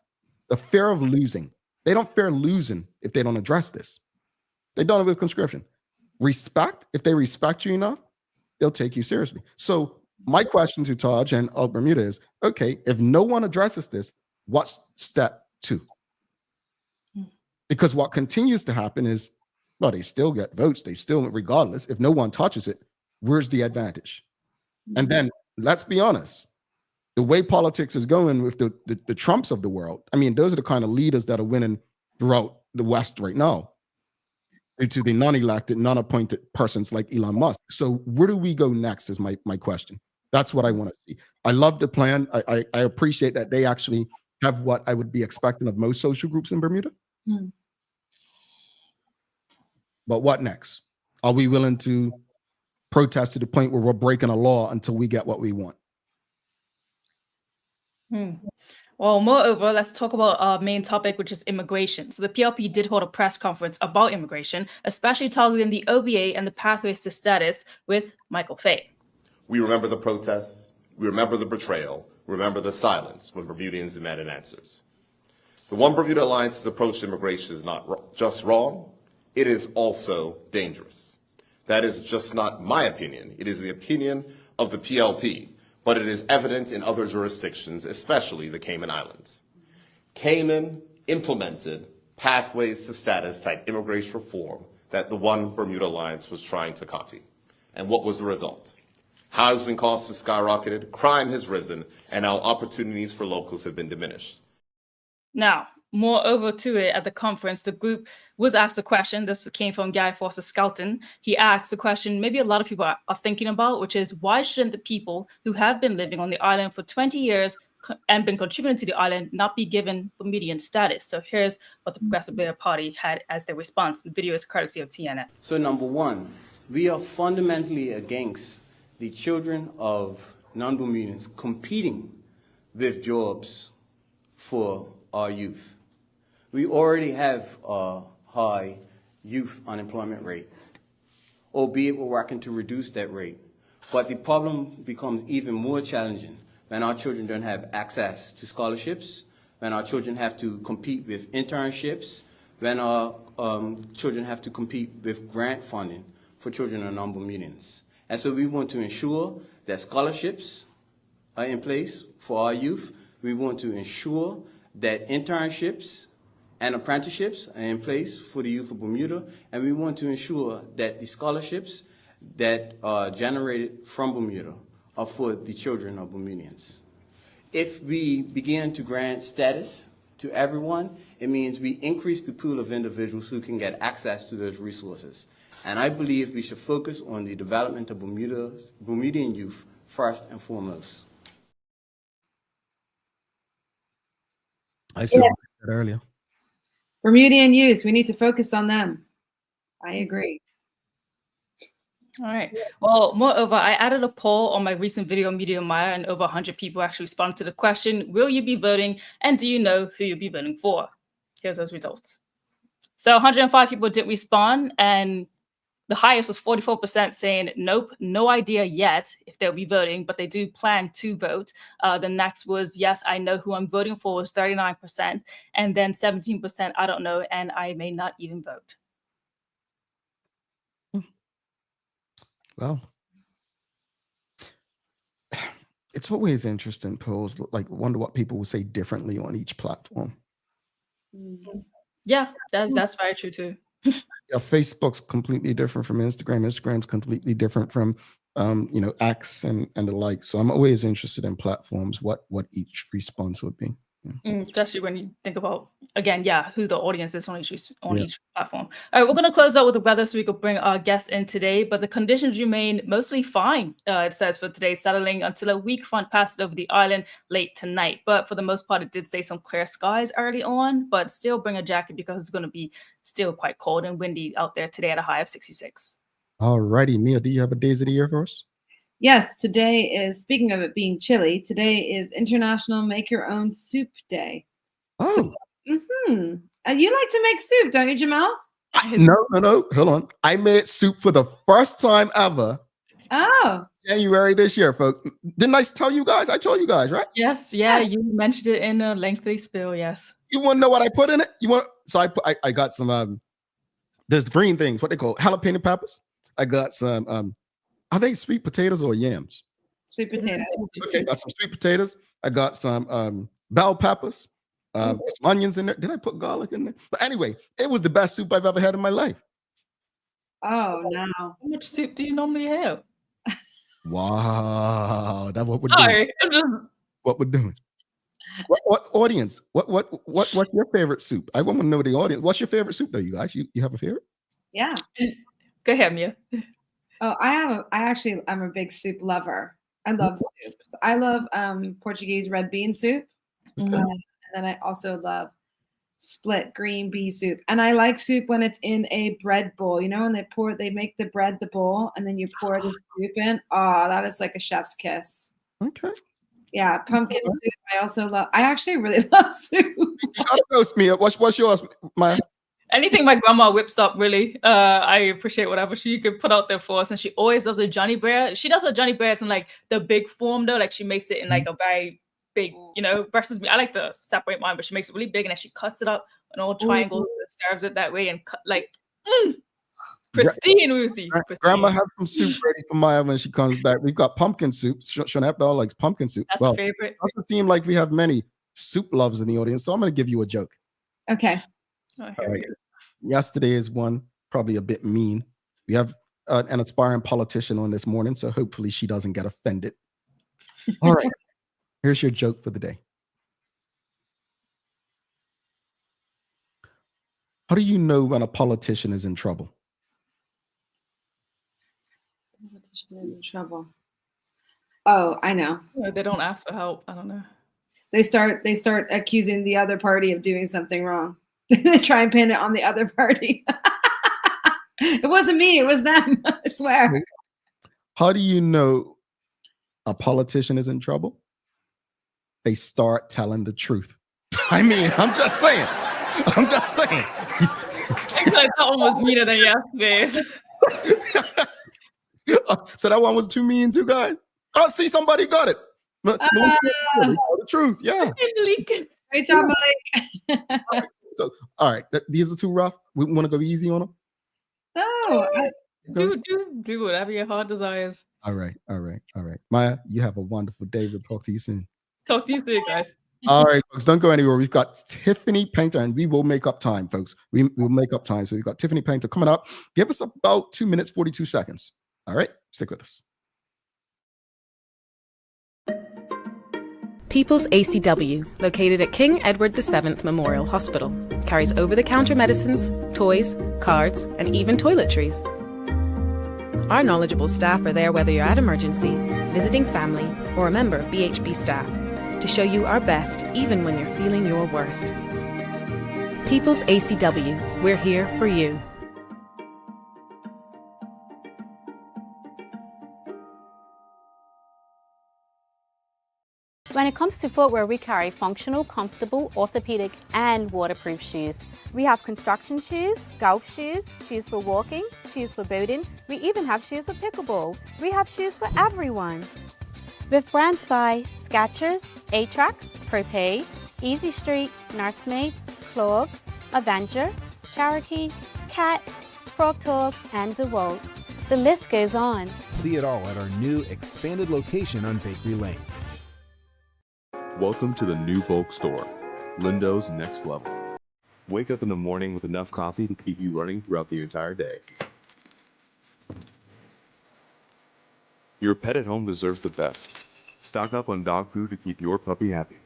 The fear of losing. They don't fear losing if they don't address this. They've done it with conscription. Respect, if they respect you enough, they'll take you seriously. So my question to Taj and Out Bermuda is, okay, if no one addresses this, what's step 2? Because what continues to happen is, well, they still get votes. They still, regardless, if no one touches it, where's the advantage? And then let's be honest, the way politics is going with the Trumps of the world, I mean, those are the kind of leaders that are winning throughout the West right now, due to the non-elected, non-appointed persons like Elon Musk. So where do we go next is my question. That's what I want to see. I love the plan. I appreciate that they actually have what I would be expecting of most social groups in Bermuda. But what next? Are we willing to protest to the point where we're breaking a law until we get what we want? Well, moreover, let's talk about our main topic, which is immigration. So the PLP did hold a press conference about immigration, especially targeting the OBA and the pathways to status with Michael Fay. We remember the protests, we remember the betrayal, we remember the silence when Bermudians demanded answers. The One Bermuda Alliance's approach to immigration is not just wrong, it is also dangerous. That is just not my opinion, it is the opinion of the PLP, but it is evident in other jurisdictions, especially the Cayman Islands. Cayman implemented pathways to status type immigration reform that the One Bermuda Alliance was trying to copy. And what was the result? Housing costs have skyrocketed, crime has risen, and our opportunities for locals have been diminished. Now, moreover to it, at the conference, the group was asked a question. This came from Guy Foster Skelton. He asked a question maybe a lot of people are thinking about, which is, why shouldn't the people who have been living on the island for 20 years and been contributing to the island not be given Bermudian status? So here's what the Progressive Labour Party had as their response. The video is courtesy of TNN. So number one, we are fundamentally against the children of non-Bermudians competing with jobs for our youth. We already have a high youth unemployment rate, albeit we're working to reduce that rate. But the problem becomes even more challenging when our children don't have access to scholarships, when our children have to compete with internships, when our children have to compete with grant funding for children of non-Bermudians. And so we want to ensure that scholarships are in place for our youth. We want to ensure that internships and apprenticeships are in place for the youth of Bermuda. And we want to ensure that the scholarships that are generated from Bermuda are for the children of Bermudians. If we begin to grant status to everyone, it means we increase the pool of individuals who can get access to those resources. And I believe we should focus on the development of Bermudian youth first and foremost. I said that earlier. Bermudian youth, we need to focus on them. I agree. All right. Well, moreover, I added a poll on my recent video Media Maya, and over 100 people actually responded to the question, will you be voting? And do you know who you'll be voting for? Here's those results. So 105 people did respond, and the highest was 44% saying, nope, no idea yet if they'll be voting, but they do plan to vote. The next was, yes, I know who I'm voting for, was 39%. And then 17%, I don't know, and I may not even vote. Well, it's always interesting polls, like wonder what people will say differently on each platform. Yeah, that's very true too. Yeah, Facebook's completely different from Instagram. Instagram's completely different from X and the like. So I'm always interested in platforms, what each response would be. Especially when you think about, again, who the audience is on each platform. All right, we're going to close out with the weather so we could bring our guests in today, but the conditions remain mostly fine, it says, for today, settling until a weak front passes over the island late tonight. But for the most part, it did say some clear skies early on, but still bring a jacket because it's going to be still quite cold and windy out there today at a high of 66. All righty, Mia, do you have a days of the year for us? Yes, today is, speaking of it being chilly, today is International Make Your Own Soup Day. Oh. So, you like to make soup, don't you, Jamal? No, hold on. I made soup for the first time ever. Oh. January this year, folks. Didn't I tell you guys? I told you guys, right? Yes, you mentioned it in a lengthy spill, yes. You want to know what I put in it? So I got some, there's green things, what they call jalapeno peppers. I got some, are they sweet potatoes or yams? Sweet potatoes. Okay, got some sweet potatoes. I got some bell peppers. Some onions in there. Did I put garlic in there? But anyway, it was the best soup I've ever had in my life. Oh no! How much soup do you normally have? Wow, that's what we're Sorry, doing. What we're doing. What audience? What's your favorite soup? I want to know the audience. What's your favorite soup, though, you guys? You have a favorite? Yeah. Go ahead, Mia. Oh, I'm a big soup lover. I love soup. So I love Portuguese red bean soup. Okay. And then I also love split green pea soup. And I like soup when it's in a bread bowl, you know, and they make the bread the bowl and then you pour the soup in. Oh, that is like a chef's kiss. Okay. Yeah, pumpkin soup. I actually really love soup. Mia, what's yours, Maya? Anything my grandma whips up, really. I appreciate whatever she could put out there for us. And she always does a Johnny bread. She does her Johnny breads in like the big form though. Like she makes it in like a very big, you know, versus me. I like to separate mine, but she makes it really big and then she cuts it up in all triangles and serves it that way and cut like pristine, Ruthie. Grandma have some soup ready for Maya when she comes back. We've got pumpkin soup. Shanette likes pumpkin soup. That's a favorite. It doesn't seem like we have many soup lovers in the audience, so I'm going to give you a joke. Okay. All right. Yesterday is one, probably a bit mean. We have an aspiring politician on this morning, so hopefully she doesn't get offended. All right. Here's your joke for the day. How do you know when a politician is in trouble? Politician is in trouble. Oh, I know. They don't ask for help. I don't know. They start accusing the other party of doing something wrong. They try and pin it on the other party. It wasn't me, it was them. I swear. How do you know a politician is in trouble? They start telling the truth. I mean, I'm just saying. That one was meaner than yesterday's. So that one was too mean, too, guys. Oh, see, somebody got it. The truth, yeah. Great job, Malik. So, all right, these are too rough. We want to go easy on them. No, do whatever your heart desires. All right. Maya, you have a wonderful day. We'll talk to you soon. Talk to you soon, guys. All right, folks, don't go anywhere. We've got Tiffany Paynter, and we will make up time, folks. We will make up time. So we've got Tiffany Paynter coming up. Give us about 2 minutes, 42 seconds. All right, stick with us. People's ACW, located at King Edward VII Memorial Hospital, carries over-the-counter medicines, toys, cards, and even toiletries. Our knowledgeable staff are there whether you're at emergency, visiting family, or a member of BHB staff, to show you our best even when you're feeling your worst. People's ACW, we're here for you. When it comes to footwear, we carry functional, comfortable, orthopedic and waterproof shoes. We have construction shoes, golf shoes, shoes for walking, shoes for boating. We even have shoes for pickleball. We have shoes for everyone. With brands by Skechers, Atrax, Propay, Easy Street, Nursemates, Clogs, Avenger, Cherokee, Cat, Frog Talk and DeWalt. The list goes on. See it all at our new expanded location on Bakery Lane. Welcome to the new bulk store, Lindo's Next Level. Wake up in the morning with enough coffee to keep you running throughout the entire day. Your pet at home deserves the best. Stock up on dog food to keep your puppy happy.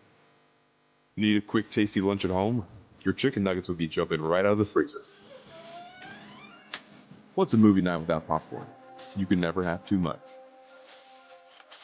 Need a quick tasty lunch at home? Your chicken nuggets will be jumping right out of the freezer. What's a movie night without popcorn? You can never have too much.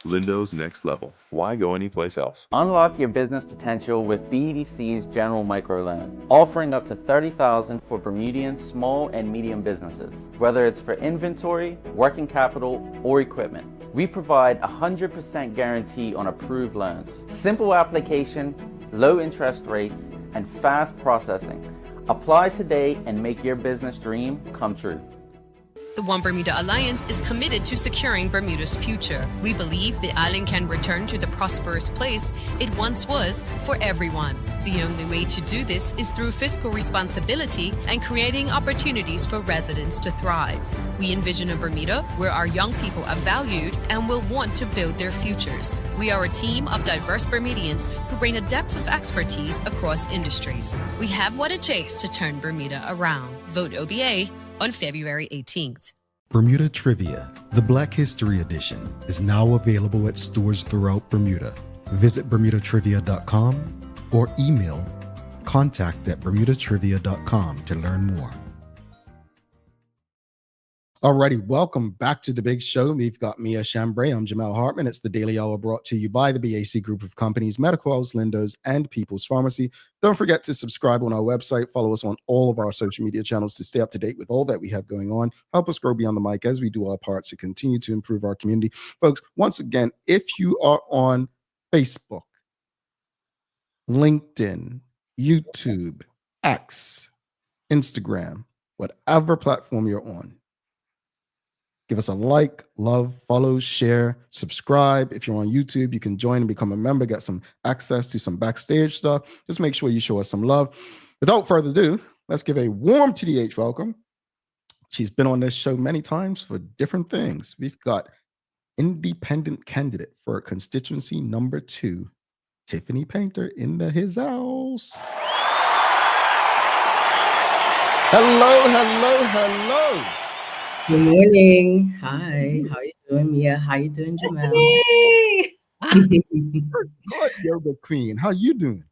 Lindo's Next Level. Why go anyplace else? Unlock your business potential with BDC's General Microloan, offering up to $30,000 for Bermudian small and medium businesses. Whether it's for inventory, working capital, or equipment, we provide 100% guarantee on approved loans. Simple application, low interest rates, and fast processing. Apply today and make your business dream come true. The One Bermuda Alliance is committed to securing Bermuda's future. We believe the island can return to the prosperous place it once was for everyone. The only way to do this is through fiscal responsibility and creating opportunities for residents to thrive. We envision a Bermuda where our young people are valued and will want to build their futures. We are a team of diverse Bermudians who bring a depth of expertise across industries. We have what it takes to turn Bermuda around. Vote OBA on February 18th. Bermuda Trivia, the Black History Edition, is now available at stores throughout Bermuda. Visit bermudatrivia.com or email contact@bermudatrivia.com to learn more. Alrighty, welcome back to the big show. We've got Mia Chambray. I'm Jamel Hartman. It's the Daily Hour brought to you by the BAC Group of Companies, Medical House, Lindos, and People's Pharmacy. Don't forget to subscribe on our website. Follow us on all of our social media channels to stay up to date with all that we have going on. Help us grow beyond the mic as we do our part to continue to improve our community. Folks, once again, if you are on Facebook, LinkedIn, YouTube, X, Instagram, whatever platform you're on, give us a like, love, follow, share, subscribe. If you're on YouTube, you can join and become a member, get some access to some backstage stuff. Just make sure you show us some love. Without further ado, let's give a warm TDH welcome. She's been on this show many times for different things. We've got independent candidate for constituency number 2, Tiffany Paynter in his house. Hello. Good morning. Hi. How you doing, Mia? How you doing, Jamel? Good, yoga queen. How you doing?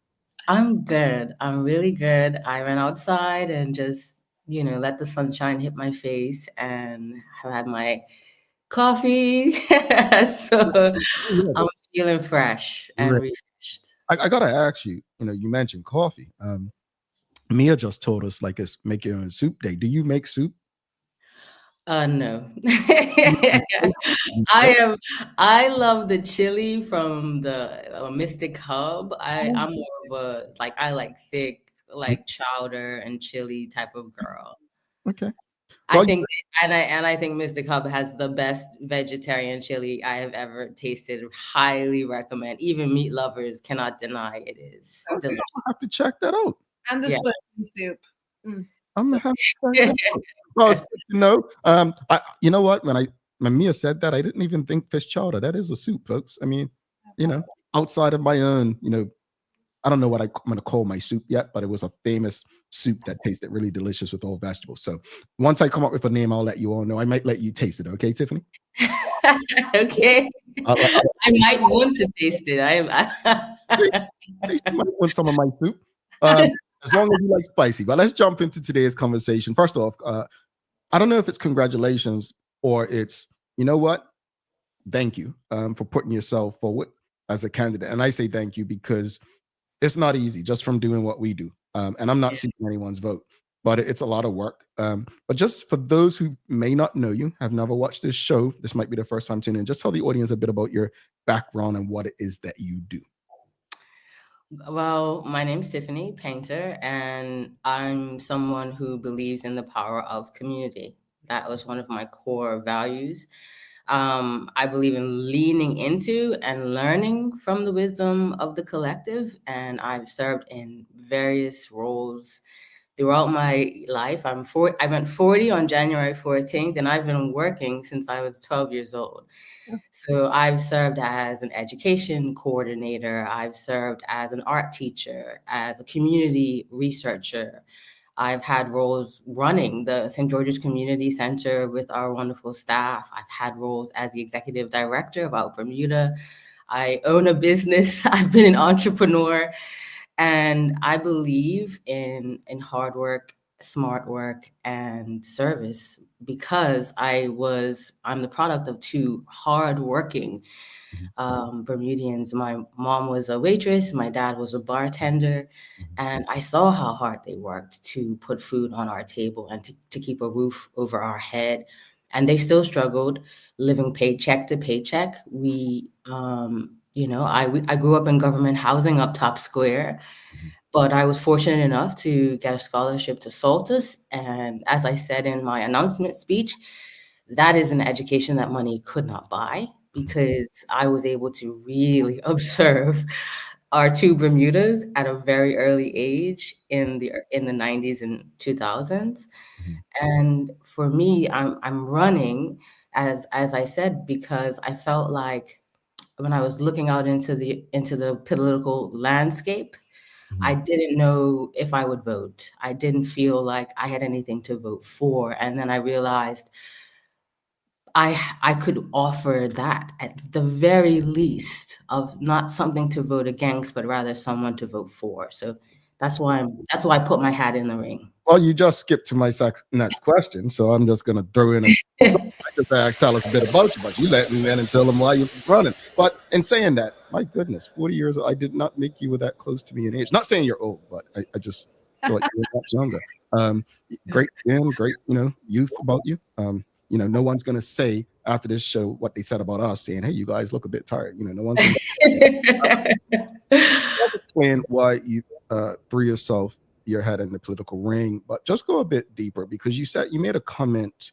I'm good. I'm really good. I went outside and just, let the sunshine hit my face, and I had my coffee. So I'm feeling fresh and refreshed. I gotta ask you, you mentioned coffee. Mia just told us it's make your own soup day. Do you make soup? No. I love the chili from the Mystic Hub. I'm more of I like thick, chowder and chili type of girl. Okay. Well, I think Mystic Hub has the best vegetarian chili I have ever tasted. Highly recommend. Even meat lovers cannot deny it is delicious. I'll have to check that out. And the split soup. I'm gonna have to check that out. Well, it's good to know. You know what? When Mia said that, I didn't even think fish chowder. That is a soup, folks. I mean, outside of my own, I don't know what I'm going to call my soup yet, but it was a famous soup that tasted really delicious with all vegetables. So once I come up with a name, I'll let you all know. I might let you taste it. Okay, Tiffany? Okay. I might want to taste it. You might want some of my soup. As long as you like spicy. But let's jump into today's conversation. First off, I don't know if it's congratulations or it's, you know what? Thank you for putting yourself forward as a candidate. And I say thank you because it's not easy just from doing what we do. And I'm not seeking anyone's vote, but it's a lot of work. But just for those who may not know you, have never watched this show, this might be the first time tuning in, just tell the audience a bit about your background and what it is that you do. Well, my name's Tiffany Paynter, and I'm someone who believes in the power of community. That was one of my core values. I believe in leaning into and learning from the wisdom of the collective, and I've served in various roles throughout my life. I went 40 on January 14th, and I've been working since I was 12 years old. So I've served as an education coordinator. I've served as an art teacher, as a community researcher. I've had roles running the St. George's Community Center with our wonderful staff. I've had roles as the executive director of Out Bermuda. I own a business. I've been an entrepreneur. And I believe in hard work, smart work, and service because I'm the product of two hardworking Bermudians. My mom was a waitress, my dad was a bartender, and I saw how hard they worked to put food on our table and to keep a roof over our head. And they still struggled living paycheck to paycheck. I grew up in government housing up Top Square, but I was fortunate enough to get a scholarship to Saltus. And as I said in my announcement speech, that is an education that money could not buy, because I was able to really observe our two Bermudas at a very early age in the 90s and 2000s. And for me, I'm running, as I said, because I felt like when I was looking out into the political landscape, I didn't know if I would vote. I didn't feel like I had anything to vote for. And then I realized I could offer that at the very least, of not something to vote against, but rather someone to vote for. So that's why I put my hat in the ring. Well, you just skipped to my next question, so I'm just going to throw in I just asked, tell us a bit about you, but you let me in and tell them why you're running. But in saying that, my goodness, 40 years old, I did not think you were that close to me in age. Not saying you're old, but I just thought you were much younger. Great skin, great, youth about you. No one's going to say after this show what they said about us, saying, hey, you guys look a bit tired. No one's going to let's explain why you threw yourself your head in the political ring, but just go a bit deeper, because you made a comment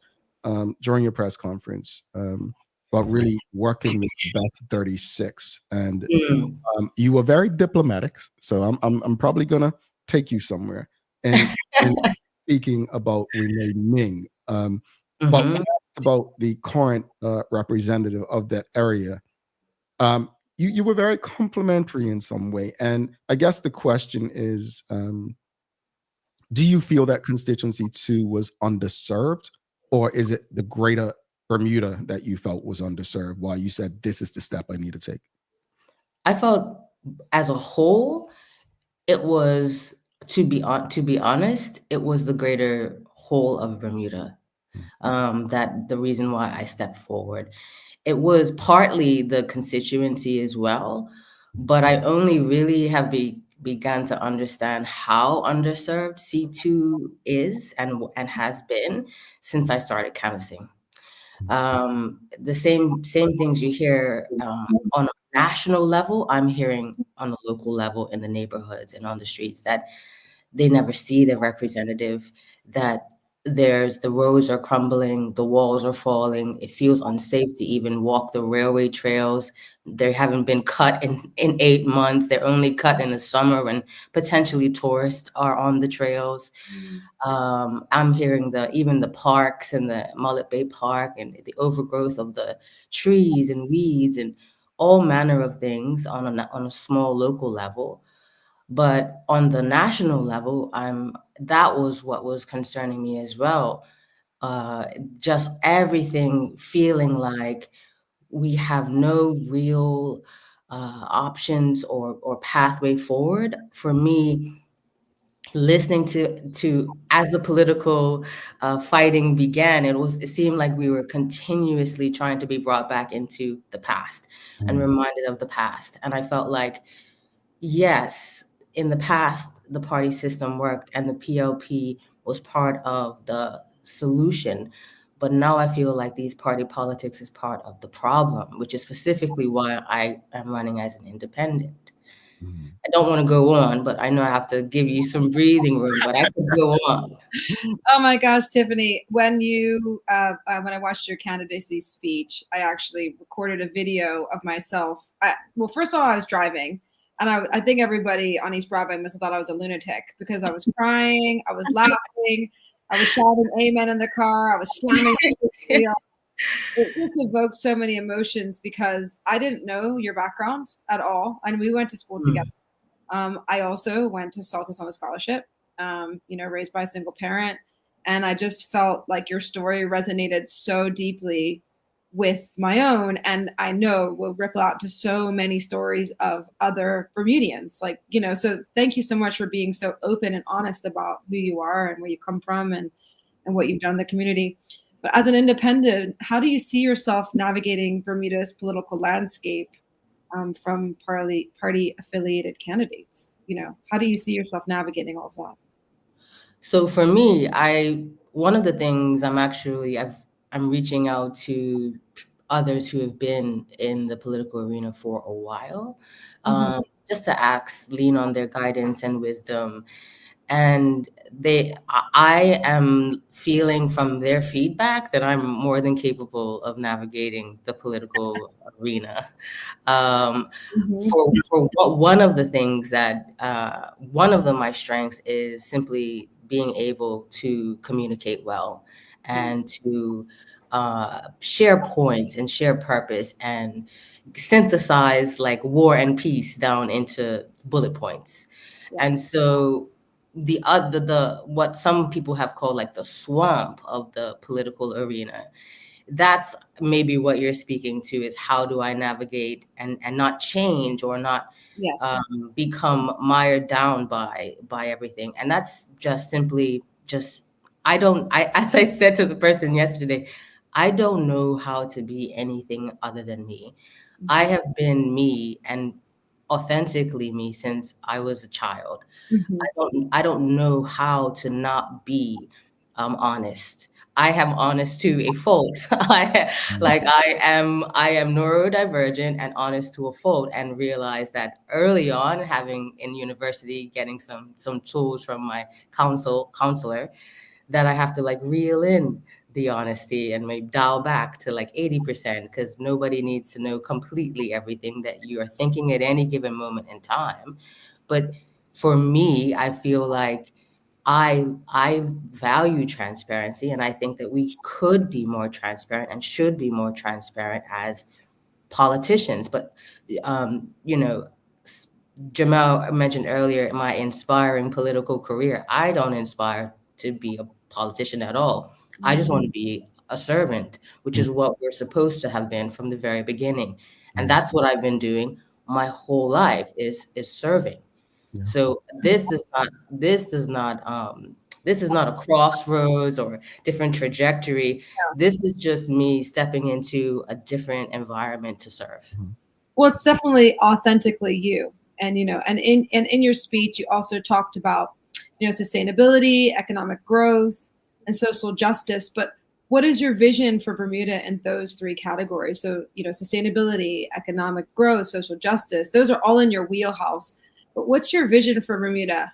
during your press conference about really working with Beth 36, and you were very diplomatic. So I'm probably gonna take you somewhere and speaking about Renee Ming. But when asked about the current representative of that area, you were very complimentary in some way, and I guess the question is, do you feel that constituency 2 was underserved, or is it the greater Bermuda that you felt was underserved? Why you said this is the step I need to take? I felt, as a whole, it was, to be honest, it was the greater whole of Bermuda. That the reason why I stepped forward. It was partly the constituency as well, but I only really have begun to understand how underserved C2 is and has been since I started canvassing. The same things you hear on a national level, I'm hearing on a local level in the neighborhoods and on the streets, that they never see their representative, that the roads are crumbling, the walls are falling. It feels unsafe to even walk the railway trails. They haven't been cut in 8 months. They're only cut in the summer when potentially tourists are on the trails. I'm hearing even the parks and the Mullet Bay Park and the overgrowth of the trees and weeds and all manner of things on a small local level. But on the national level, that was what was concerning me as well. Just everything feeling like we have no real options or pathway forward. For me, listening to as the political fighting began, it seemed like we were continuously trying to be brought back into the past and reminded of the past. And I felt like, yes, in the past, the party system worked and the PLP was part of the solution. But now I feel like these party politics is part of the problem, which is specifically why I am running as an independent. I don't want to go on, but I know I have to give you some breathing room, but I could go on. Oh my gosh, Tiffany, when I watched your candidacy speech, I actually recorded a video of myself. Well, first of all, I was driving, and I think everybody on East Broadway must have thought I was a lunatic, because I was crying, I was laughing, I was shouting amen in the car, I was slamming the wheel. It just evoked so many emotions, because I didn't know your background at all, and we went to school together. I also went to Saltus on a scholarship, raised by a single parent, and I just felt like your story resonated so deeply with my own, and I know will ripple out to so many stories of other Bermudians. So thank you so much for being so open and honest about who you are and where you come from and what you've done in the community. But as an independent, how do you see yourself navigating Bermuda's political landscape from party affiliated candidates? How do you see yourself navigating all of that? So for me, one of the things I'm reaching out to others who have been in the political arena for a while, just to lean on their guidance and wisdom. And I am feeling from their feedback that I'm more than capable of navigating the political arena. One of the things that one of my strengths is simply being able to communicate well and to share points and share purpose and synthesize like war and peace down into bullet points. And so the what some people have called like the swamp of the political arena, that's maybe what you're speaking to, is how do I navigate and not change or not become mired down by everything. And that's just simply just as I said to the person yesterday, I don't know how to be anything other than me. I have been me and authentically me since I was a child. I don't know how to not be honest. I am honest to a fault. I am neurodivergent and honest to a fault, and realized that early on, having in university, getting some tools from my counselor, that I have to like reel in the honesty and maybe dial back to like 80%, because nobody needs to know completely everything that you are thinking at any given moment in time. But for me, I feel like I value transparency, and I think that we could be more transparent and should be more transparent as politicians. But Jamal mentioned earlier my inspiring political career. I don't inspire to be a politician at all. I just want to be a servant, which is what we're supposed to have been from the very beginning. And that's what I've been doing my whole life is serving. So this is not a crossroads or different trajectory. This is just me stepping into a different environment to serve. Well, it's definitely authentically you. And and in your speech, you also talked about sustainability, economic growth, and social justice. But what is your vision for Bermuda in those three categories? So sustainability, economic growth, social justice, those are all in your wheelhouse. But what's your vision for Bermuda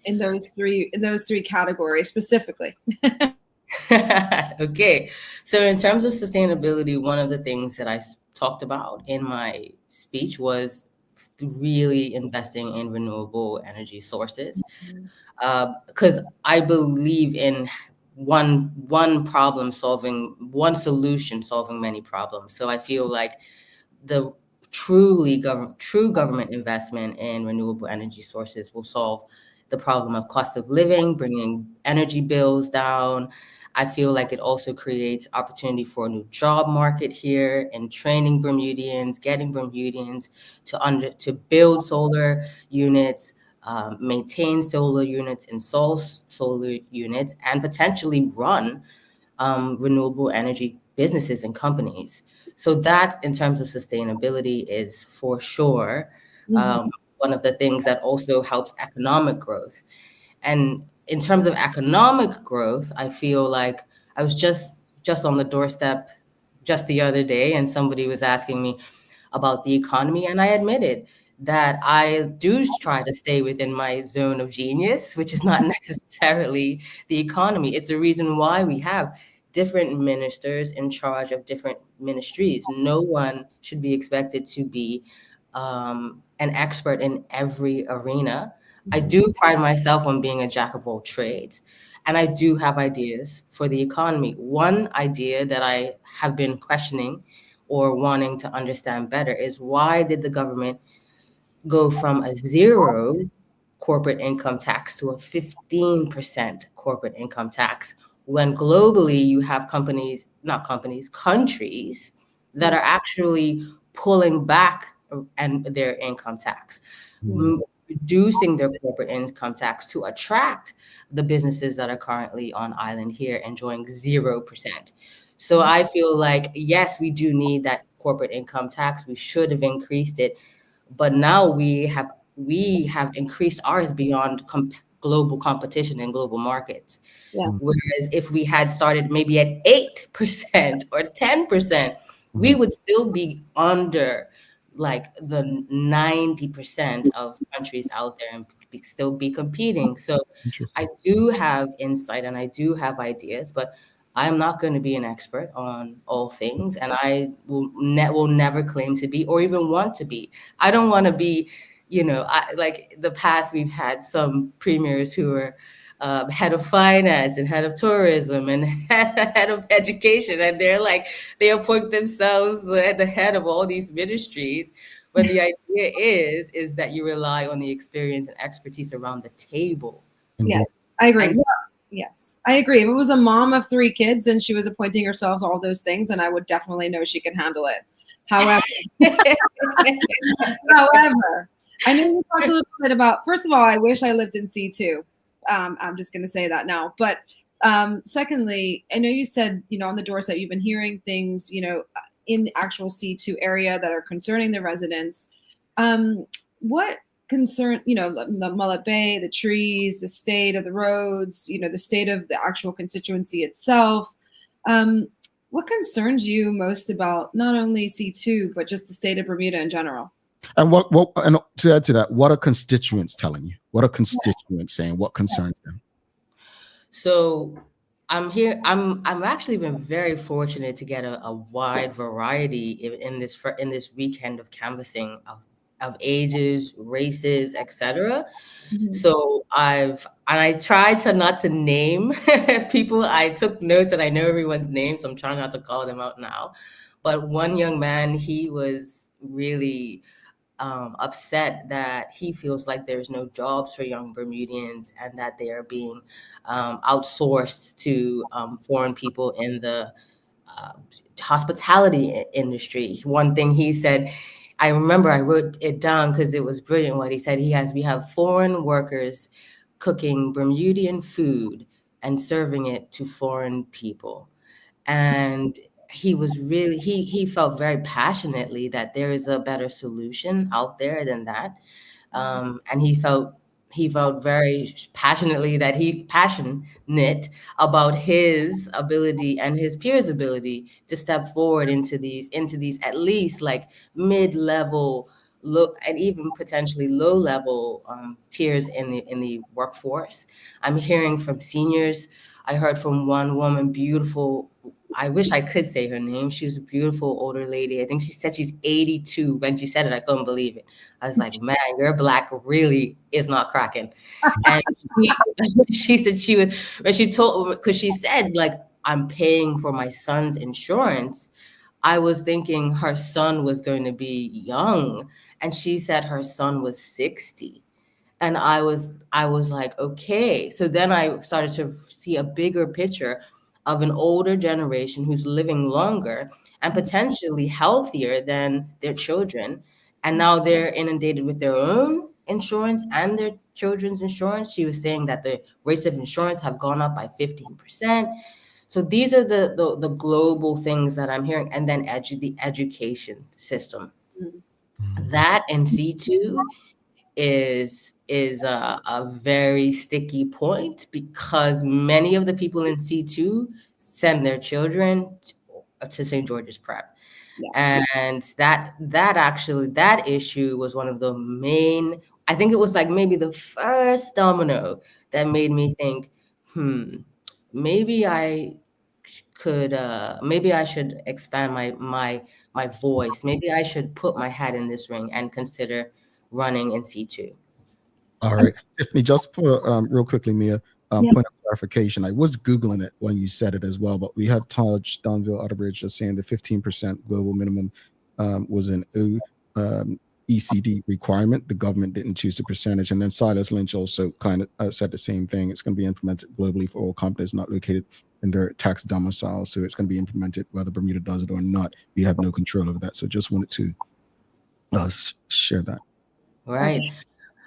in those three categories specifically? Okay, so in terms of sustainability, one of the things that I talked about in my speech was really investing in renewable energy sources, because I believe in one solution solving many problems. So I feel like the true government investment in renewable energy sources will solve the problem of cost of living, bringing energy bills down. I feel like it also creates opportunity for a new job market here and training Bermudians, getting Bermudians to build solar units, maintain solar units, install solar units, and potentially run renewable energy businesses and companies. So that, in terms of sustainability, is for sure one of the things that also helps economic growth. And in terms of economic growth, I feel like I was just on the doorstep just the other day, and somebody was asking me about the economy, and I admitted that I do try to stay within my zone of genius, which is not necessarily the economy. It's the reason why we have different ministers in charge of different ministries. No one should be expected to be an expert in every arena. I do pride myself on being a jack of all trades, and I do have ideas for the economy. One idea that I have been questioning or wanting to understand better is, why did the government go from a 0 corporate income tax to a 15% corporate income tax, when globally you have countries that are actually pulling back their income tax, reducing their corporate income tax to attract the businesses that are currently on island here enjoying 0%. So I feel like, yes, we do need that corporate income tax. We should have increased it, but now we have increased ours beyond global competition and global markets. Yes. Whereas if we had started maybe at 8% or 10%, we would still be under like the 90% of countries out there, still be competing. So I do have insight and I do have ideas, but I'm not going to be an expert on all things, and I will never claim to be or even want to be. I don't want to be, like the past, we've had some premiers who are head of finance and head of tourism and head of education, and they appoint themselves at the head of all these ministries. But the idea is that you rely on the experience and expertise around the table. Yes, I agree. Yes, I agree. If it was a mom of 3 kids and she was appointing herself all those things, and I would definitely know she can handle it. However, I know you talked a little bit about, first of all, I wish I lived in C2. I'm just going to say that now. But secondly, I know you said, on the doorstep, you've been hearing things, in the actual C2 area that are concerning the residents. What concern, the Mullet Bay, the trees, the state of the roads, the state of the actual constituency itself. What concerns you most about not only C2, but just the state of Bermuda in general? And and to add to that, what are constituents telling you? What are constituents saying? What concerns them? So I'm here. I'm actually been very fortunate to get a wide variety in this weekend of canvassing of ages, races, etc. So I tried to not to name people. I took notes and I know everyone's name, so I'm trying not to call them out now. But one young man, he was really upset that he feels like there's no jobs for young Bermudians and that they are being outsourced to foreign people in the hospitality industry. One thing he said, I remember I wrote it down because it was brilliant what he said. We have foreign workers cooking Bermudian food and serving it to foreign people. And he was really, he felt very passionately that there is a better solution out there than that. And he felt very passionately that passionate about his ability and his peers' ability to step forward into these at least like mid-level, low, and even potentially low-level tiers in the workforce. I'm hearing from seniors. I heard from one woman, beautiful. I wish I could say her name. She was a beautiful older lady. I think she said she's 82. When she said it, I couldn't believe it. I was like, man, your Black really is not cracking. And she said she was, when she told, because she said, like, I'm paying for my son's insurance. I was thinking her son was going to be young. And she said her son was 60. And I was like, okay. So then I started to see a bigger picture of an older generation who's living longer and potentially healthier than their children. And now they're inundated with their own insurance and their children's insurance. She was saying that the rates of insurance have gone up by 15%. So these are the global things that I'm hearing. And then the education system. That in C2 is a very sticky point because many of the people in C2 send their children to St. George's Prep. Yeah. And that issue was one of the main, I think it was like maybe the first domino that made me think, maybe I should expand my voice. Maybe I should put my hat in this ring and consider running in C2. All right, Tiffany, just for real quickly, Mia, point of clarification. I was Googling it when you said it as well, but we have Taj Donville Outerbridge just saying the 15% global minimum was an ECD requirement. The government didn't choose the percentage. And then Silas Lynch also kind of said the same thing. It's going to be implemented globally for all companies not located in their tax domicile. So it's going to be implemented whether Bermuda does it or not. We have no control over that. So just wanted to share that. Right.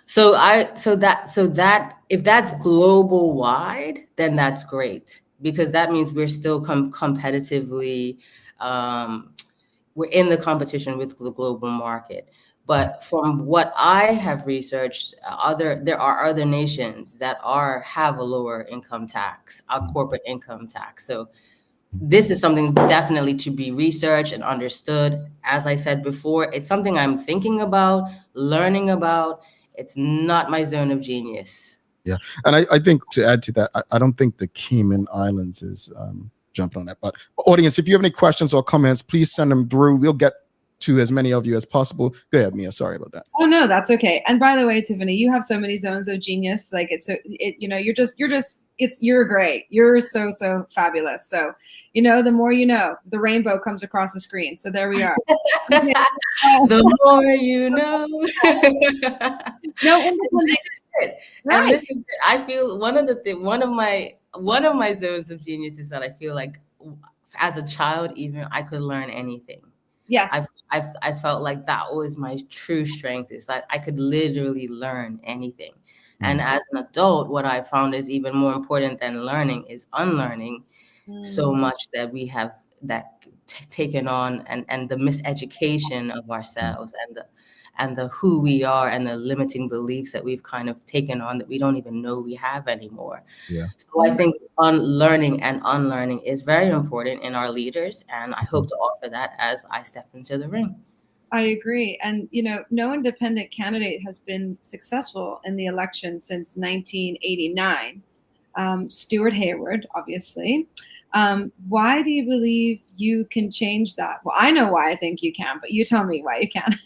So that if that's global wide, then that's great because that means we're still competitively, we're in the competition with the global market. But from what I have researched, there are other nations that have a lower income tax, a corporate income tax. So this is something definitely to be researched and understood. As I said before, it's something I'm thinking about, learning about, It's not my zone of genius. Yeah. And I think to add to that, I don't think the Cayman Islands is jumping on that. But audience, if you have any questions or comments, please send them through. We'll get to as many of you as possible. Go ahead, Mia. Sorry about that. Oh no, that's okay. And by the way, Tiffany, you have so many zones of genius. Like you're great. You're so fabulous. So, the more you know, the rainbow comes across the screen. So there we are. The more you know. No, and this is it. Right. And this is it. I feel one of my zones of genius is that I feel like as a child, even I could learn anything. Yes. I felt like that was my true strength, is that I could literally learn anything. And as an adult, what I found is even more important than learning is unlearning so much that we have taken on, and the miseducation of ourselves and the who we are and the limiting beliefs that we've kind of taken on that we don't even know we have anymore. Yeah. So I think learning and unlearning is very important in our leaders, and I hope to offer that as I step into the ring. I agree. And, no independent candidate has been successful in the election since 1989. Stuart Hayward, obviously. Why do you believe you can change that? Well, I know why I think you can, but you tell me why you can.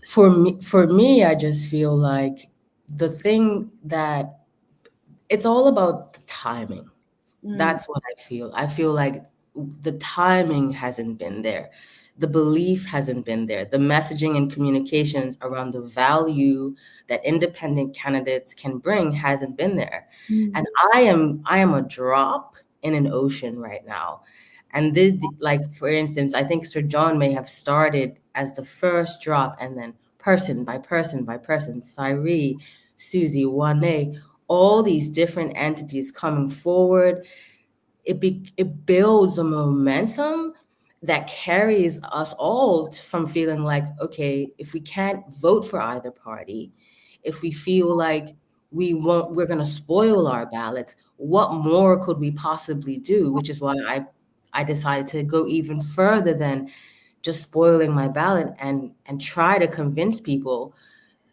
For me, I just feel like the thing that it's all about the timing. That's what I feel. I feel like the timing hasn't been there. The belief hasn't been there. The messaging and communications around the value that independent candidates can bring hasn't been there. And I am a drop in an ocean right now. And for instance, I think Sir John may have started as the first drop, and then person by person by person, Cyree, Susie, Wane, all these different entities coming forward. It builds a momentum that carries us all from feeling like, okay, if we can't vote for either party, if we feel like we're going to spoil our ballots, what more could we possibly do? Which is why I decided to go even further than just spoiling my ballot and try to convince people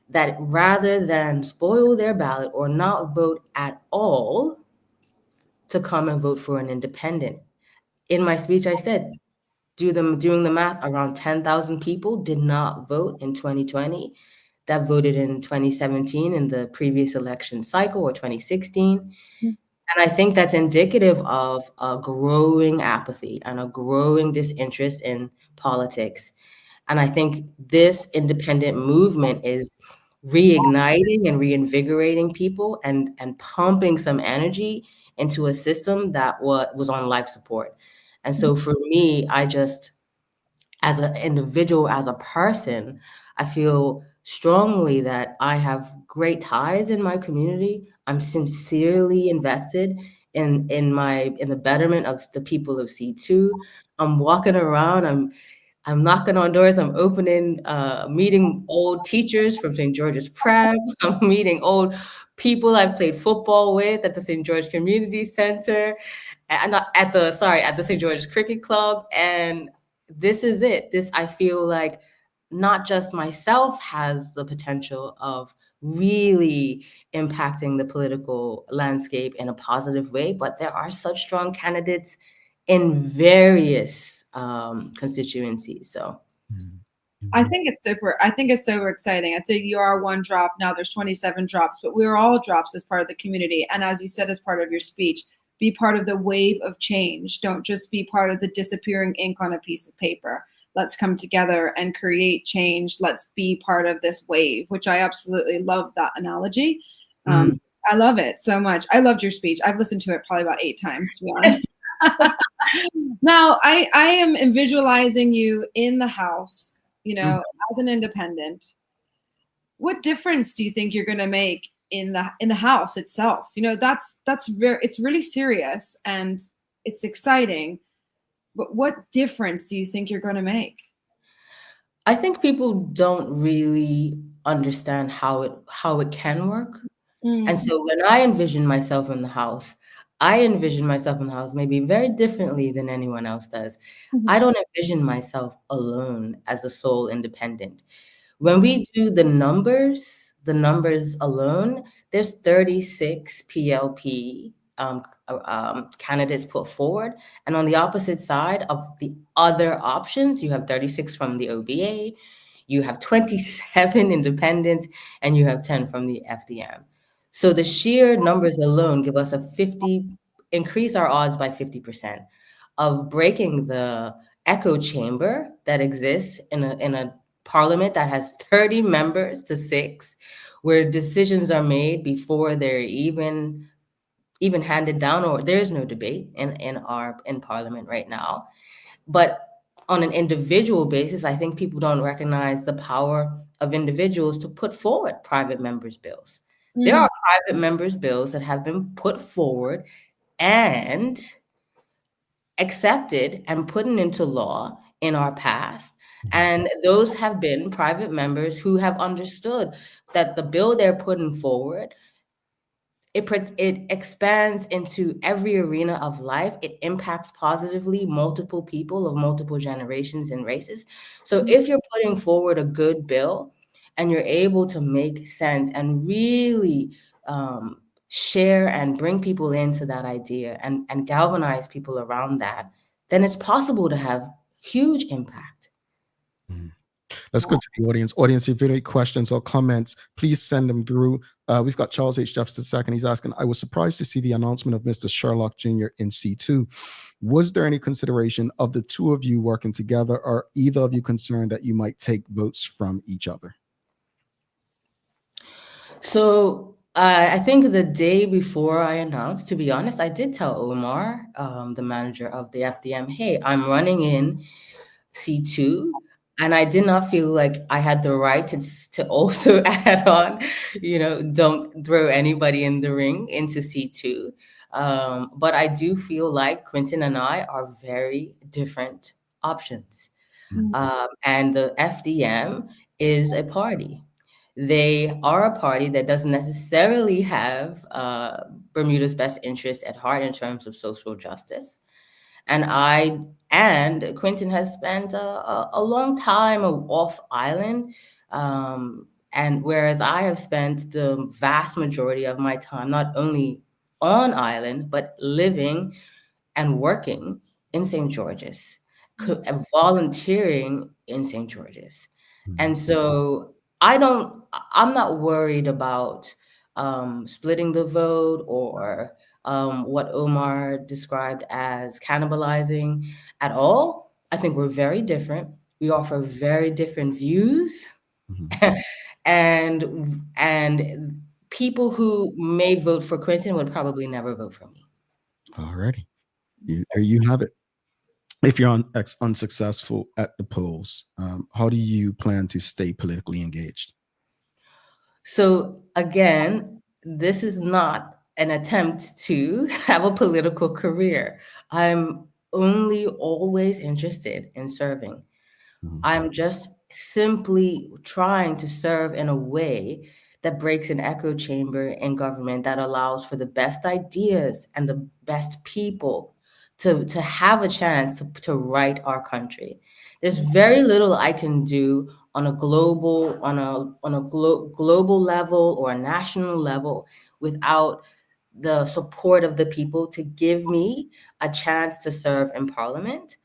that rather than spoil their ballot or not vote at all, to come and vote for an independent. In my speech, I said, doing the math, around 10,000 people did not vote in 2020 that voted in 2017 in the previous election cycle, or 2016. And I think that's indicative of a growing apathy and a growing disinterest in politics. And I think this independent movement is reigniting and reinvigorating people and pumping some energy into a system that was on life support. And so for me, I just, as an individual, as a person, I feel strongly that I have great ties in my community. I'm sincerely invested in the betterment of the people of C2. I'm walking around, I'm knocking on doors, I'm opening, meeting old teachers from St. George's Prep. I'm meeting old people I've played football with at the St. George Community Center, and at the St. George's Cricket Club. And this is it. I feel like not just myself has the potential of really impacting the political landscape in a positive way, but there are such strong candidates in various constituencies. So I think it's super exciting. I'd say you are one drop. Now there's 27 drops, but we're all drops as part of the community. And as you said, as part of your speech, be part of the wave of change. Don't just be part of the disappearing ink on a piece of paper. Let's come together and create change. Let's be part of this wave, which I absolutely love that analogy. I love it so much. I loved your speech. I've listened to it probably about 8 times, to be honest. Now, I am visualizing you in the House, as an independent. What difference do you think you're going to make in the House itself? It's really serious and it's exciting. But what difference do you think you're going to make? I think people don't really understand how it can work. And so when I envision myself in the House, maybe very differently than anyone else does. I don't envision myself alone as a sole independent. When we do the numbers alone, there's 36 PLP candidates put forward. And on the opposite side of the other options, you have 36 from the OBA, you have 27 independents, and you have 10 from the FDM. So the sheer numbers alone give us increase our odds by 50% of breaking the echo chamber that exists in a parliament that has 30 members to 6, where decisions are made before they're even handed down, or there's no debate in parliament right now. But on an individual basis, I think people don't recognize the power of individuals to put forward private members' bills. There are private members' bills that have been put forward and accepted and put into law in our past. And those have been private members who have understood that the bill they're putting forward, it expands into every arena of life. It impacts positively multiple people of multiple generations and races. So if you're putting forward a good bill and you're able to make sense and really share and bring people into that idea and galvanize people around that, then it's possible to have huge impact. Let's go to the audience. Audience, if you have any questions or comments, please send them through. We've got Charles H. Jefferson II. He's asking, I was surprised to see the announcement of Mr. Sherlock Jr. in C2. Was there any consideration of the two of you working together, or either of you concerned that you might take votes from each other? So I think the day before I announced, to be honest, I did tell Omar, the manager of the FDM, hey, I'm running in C2. And I did not feel like I had the right to also add on, don't throw anybody in the ring into C2. But I do feel like Quentin and I are very different options. And the FDM is a party. They are a party that doesn't necessarily have Bermuda's best interest at heart in terms of social justice. And Quentin has spent a long time off island, and whereas I have spent the vast majority of my time not only on island but living and working in St. George's, volunteering in St. George's, and so I'm not worried about splitting the vote or what Omar described as cannibalizing at all. I think we're very different. We offer very different views, and people who may vote for Quentin would probably never vote for me. All righty. There you have it. If you're unsuccessful at the polls, how do you plan to stay politically engaged? So again, this is not an attempt to have a political career. I'm only always interested in serving. I'm just simply trying to serve in a way that breaks an echo chamber in government that allows for the best ideas and the best people to have a chance to right our country. There's very little I can do on a global level or a national level without the support of the people to give me a chance to serve in parliament.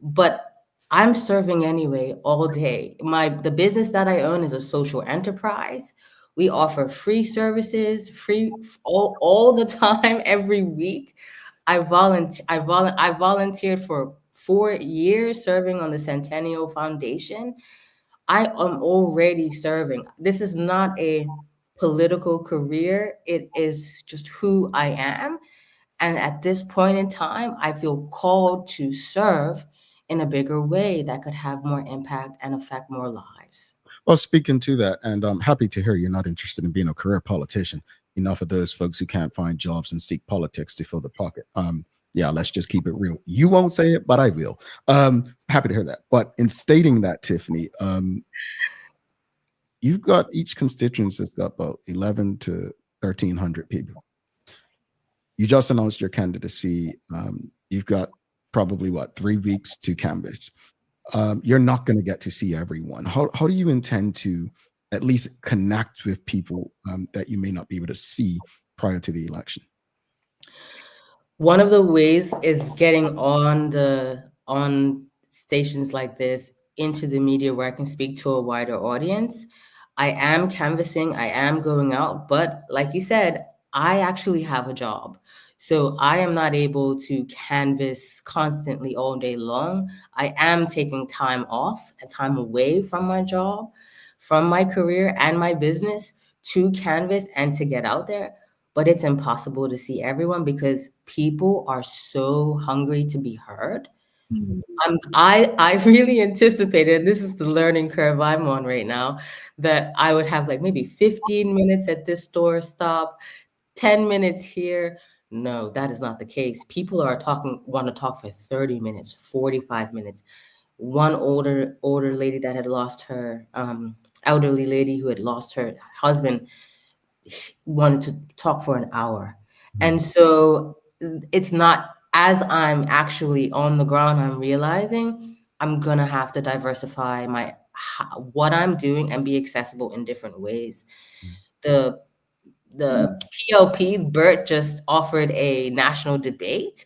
But I'm serving anyway all day. The business that I own is a social enterprise. We offer free services, all the time, every week. I volunteered for 4 years serving on the Centennial Foundation. I am already serving. This is not a political career. It is just who I am. And at this point in time, I feel called to serve in a bigger way that could have more impact and affect more lives. Well, speaking to that, and I'm happy to hear you're not interested in being a career politician. Enough of those folks who can't find jobs and seek politics to fill the pocket. Yeah, let's just keep it real. You won't say it, but I will. Happy to hear that. But in stating that, Tiffany, you've got each constituency has got about 11 to 1,300 people. You just announced your candidacy. You've got probably 3 weeks to canvass. you're not going to get to see everyone. How do you intend to at least connect with people that you may not be able to see prior to the election? One of the ways is getting on stations like this into the media where I can speak to a wider audience. I am canvassing, I am going out, but like you said, I actually have a job. So I am not able to canvass constantly all day long. I am taking time off and time away from my job, from my career and my business to canvass and to get out there. But it's impossible to see everyone because people are so hungry to be heard. I really anticipated, this is the learning curve I'm on right now, that I would have like maybe 15 minutes at this store stop, 10 minutes here. No, that is not the case. People want to talk for 30 minutes, 45 minutes. One older lady that had lost her, elderly lady who had lost her husband, wanted to talk for an hour. And so it's not, as I'm actually on the ground, I'm realizing I'm gonna have to diversify what I'm doing and be accessible in different ways. The PLP, Bert just offered a national debate,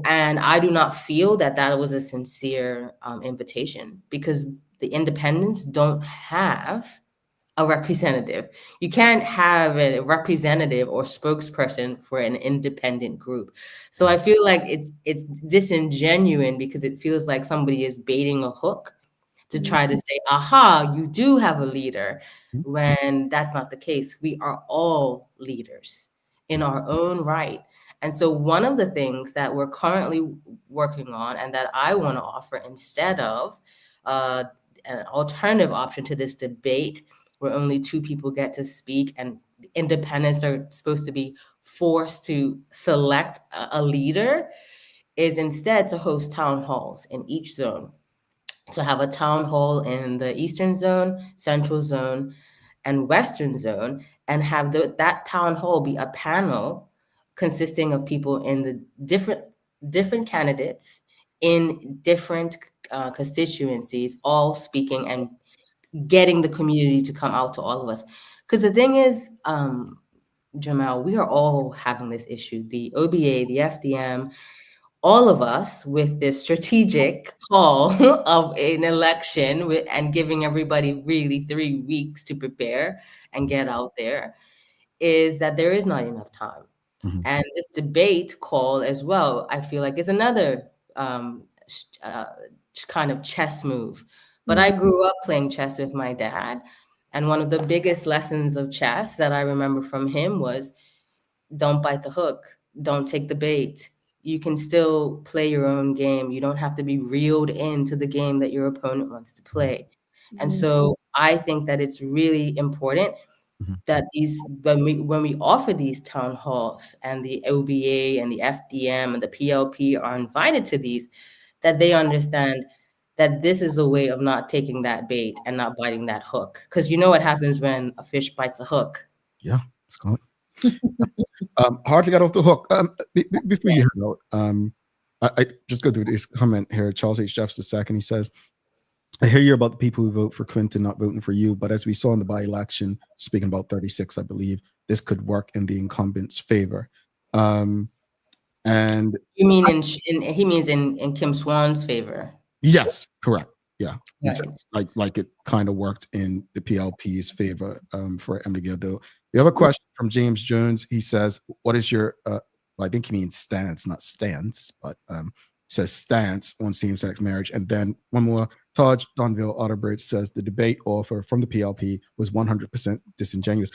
and I do not feel that was a sincere invitation, because the independents don't have a representative. You can't have a representative or spokesperson for an independent group. So I feel like it's disingenuous, because it feels like somebody is baiting a hook to try to say, aha, you do have a leader, when that's not the case. We are all leaders in our own right. And so one of the things that we're currently working on, and that I want to offer instead of an alternative option to this debate, where only two people get to speak and independents are supposed to be forced to select a leader, is instead to host town halls in each zone. To have a town hall in the Eastern Zone, Central Zone, and Western Zone, and have that town hall be a panel consisting of people in the different candidates in different constituencies, all speaking and getting the community to come out to all of us. Because the thing is, Jamal, we are all having this issue. The OBA, the FDM, all of us, with this strategic call of an election and giving everybody really 3 weeks to prepare and get out there, is that there is not enough time. And this debate call as well, I feel like, is another kind of chess move. But I grew up playing chess with my dad. And one of the biggest lessons of chess that I remember from him was, don't bite the hook. Don't take the bait. You can still play your own game. You don't have to be reeled into the game that your opponent wants to play. And so I think that it's really important that when we offer these town halls, and the OBA and the FDM and the PLP are invited to these, that they understand that this is a way of not taking that bait and not biting that hook. Because you know what happens when a fish bites a hook. Yeah, it's gone. Hard to get off the hook. Before you head out, I just go through this comment here. Charles H. Jeffs II, he says, I hear you about the people who vote for Clinton not voting for you, but as we saw in the by-election, speaking about 36, I believe, this could work in the incumbent's favor. And you mean he means in Kim Swan's favor? Yes, correct. Yeah, right. Like it kind of worked in the PLP's favor for Emily Gildo. We have a question from James Jones. He says, "What is your?" I think he means stance, not stance, but says stance on same-sex marriage. And then one more. Taj Donville Otterbridge says the debate offer from the PLP was 100% disingenuous.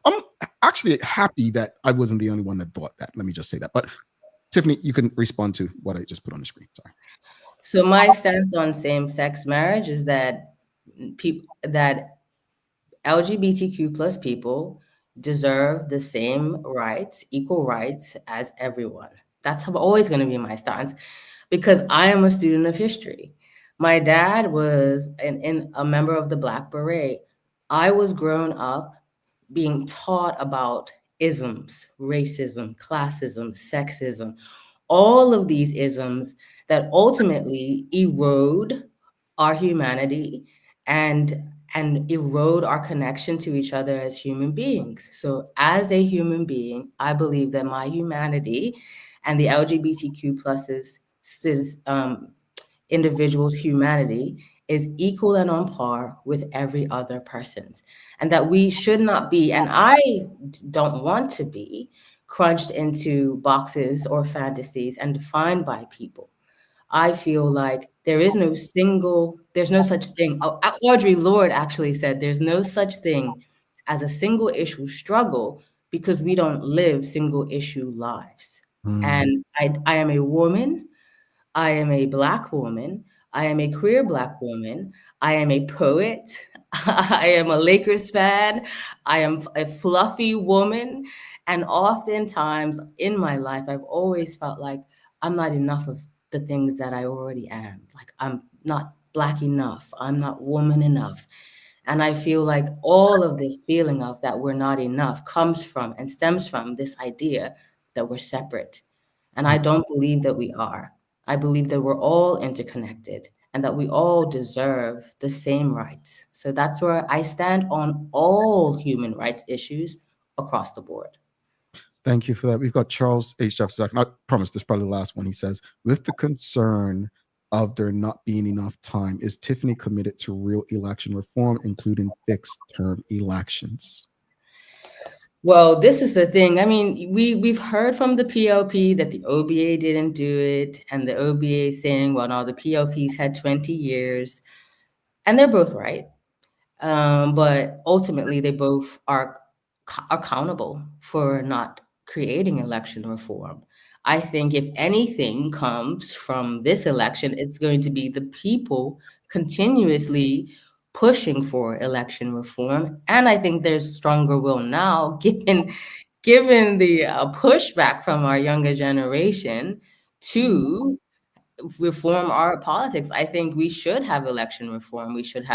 I'm actually happy that I wasn't the only one that thought that. Let me just say that. But Tiffany, you can respond to what I just put on the screen. Sorry. So my stance on same-sex marriage is that LGBTQ plus people deserve the same rights, equal rights as everyone. That's always going to be my stance, because I am a student of history. My dad was a member of the Black Beret. I was grown up being taught about isms, racism, classism, sexism, all of these isms that ultimately erode our humanity and erode our connection to each other as human beings. So as a human being, I believe that my humanity and the LGBTQ pluses individual's humanity is equal and on par with every other person's, and that we should not be, and I don't want to be, crunched into boxes or fantasies and defined by people. I feel like there's no such thing. Audre Lorde actually said there's no such thing as a single issue struggle because we don't live single issue lives. And I am a woman. I am a Black woman. I am a queer Black woman. I am a poet. I am a Lakers fan. I am a fluffy woman. And oftentimes in my life, I've always felt like I'm not enough of the things that I already am. Like I'm not Black enough. I'm not woman enough. And I feel like all of this feeling of that we're not enough comes from and stems from this idea that we're separate. And I don't believe that we are. I believe that we're all interconnected and that we all deserve the same rights. So that's where I stand on all human rights issues across the board. Thank you for that. We've got Charles H. Jefferson. I promise this is probably the last one. He says, with the concern of there not being enough time, is Tiffany committed to real election reform, including fixed term elections? Well, this is the thing. I mean, we've heard from the PLP that the OBA didn't do it, and the OBA is saying, well, no, the PLP's had 20 years, and they're both right. But ultimately, they both are accountable for not creating election reform. I think if anything comes from this election, it's going to be the people continuously pushing for election reform. And I think there's stronger will now, given the pushback from our younger generation to reform our politics. I think we should have election reform. We should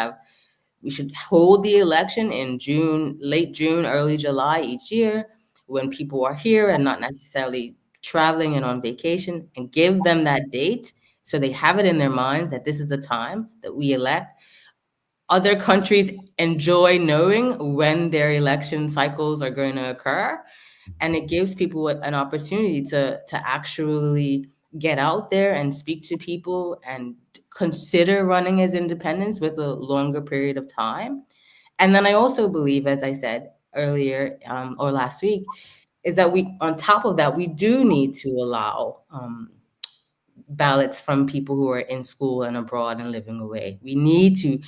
hold the election in June, late June, early July each year when people are here and not necessarily traveling and on vacation, and give them that date so they have it in their minds that this is the time that we elect. Other countries enjoy knowing when their election cycles are going to occur, and it gives people an opportunity to actually get out there and speak to people and consider running as independents with a longer period of time. And then I also believe, as I said earlier or last week, is that on top of that, we do need to allow ballots from people who are in school and abroad and living away. We need to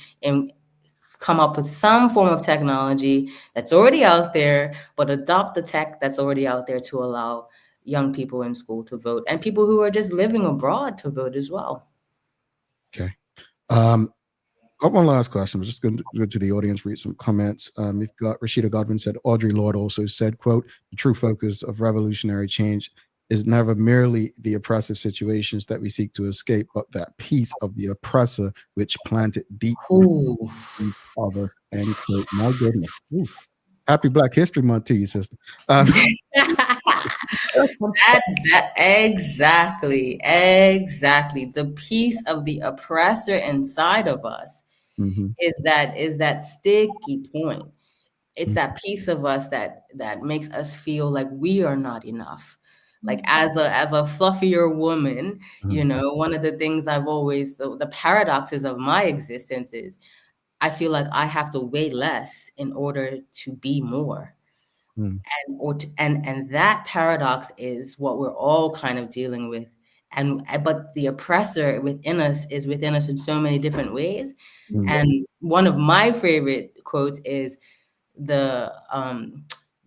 come up with some form of technology that's already out there, but adopt the tech that's already out there to allow young people in school to vote and people who are just living abroad to vote as well. Okay. Got one last question. We're just going to go to the audience, read some comments. We've got Rashida Godwin said, Audre Lorde also said, quote, the true focus of revolutionary change is never merely the oppressive situations that we seek to escape, but that piece of the oppressor which planted deep in other, end quote. My goodness. Ooh. Happy Black History Month to you, sister. Exactly. The piece of the oppressor inside of us is that sticky point. It's that piece of us that makes us feel like we are not enough. Like as a fluffier woman, you know, one of the things I've always, the paradoxes of my existence is I feel like I have to weigh less in order to be more. And that paradox is what we're all kind of dealing with. But the oppressor within us is within us in so many different ways. And one of my favorite quotes is the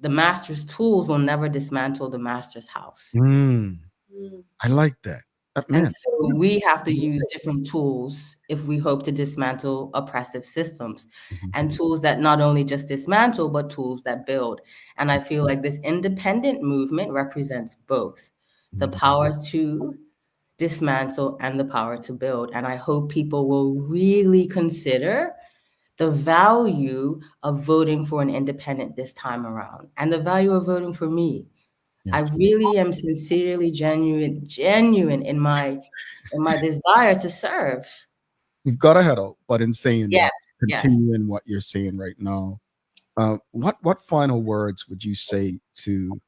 master's tools will never dismantle the master's house. I like that. And so we have to use different tools if we hope to dismantle oppressive systems, and tools that not only just dismantle, but tools that build. And I feel like this independent movement represents both the power to dismantle and the power to build. And I hope people will really consider the value of voting for an independent this time around, and the value of voting for me. I really am sincerely genuine in my desire to serve. we've got to head out. But in saying Yes, that, yes. continuing what you're saying right now, what final words would you say to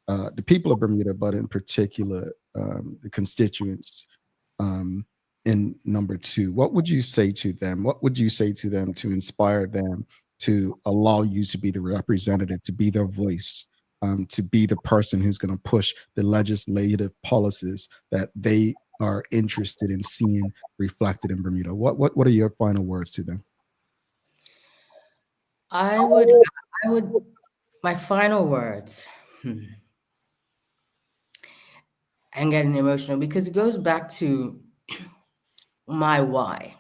the people of Bermuda, but in particular the constituents in number 2? What would you say to them? What would you say to them to inspire them to allow you to be the representative, to be their voice, to be the person who's going to push the legislative policies that they are interested in seeing reflected in Bermuda? What are your final words to them? I would, my final words. I'm getting emotional because it goes back to my why.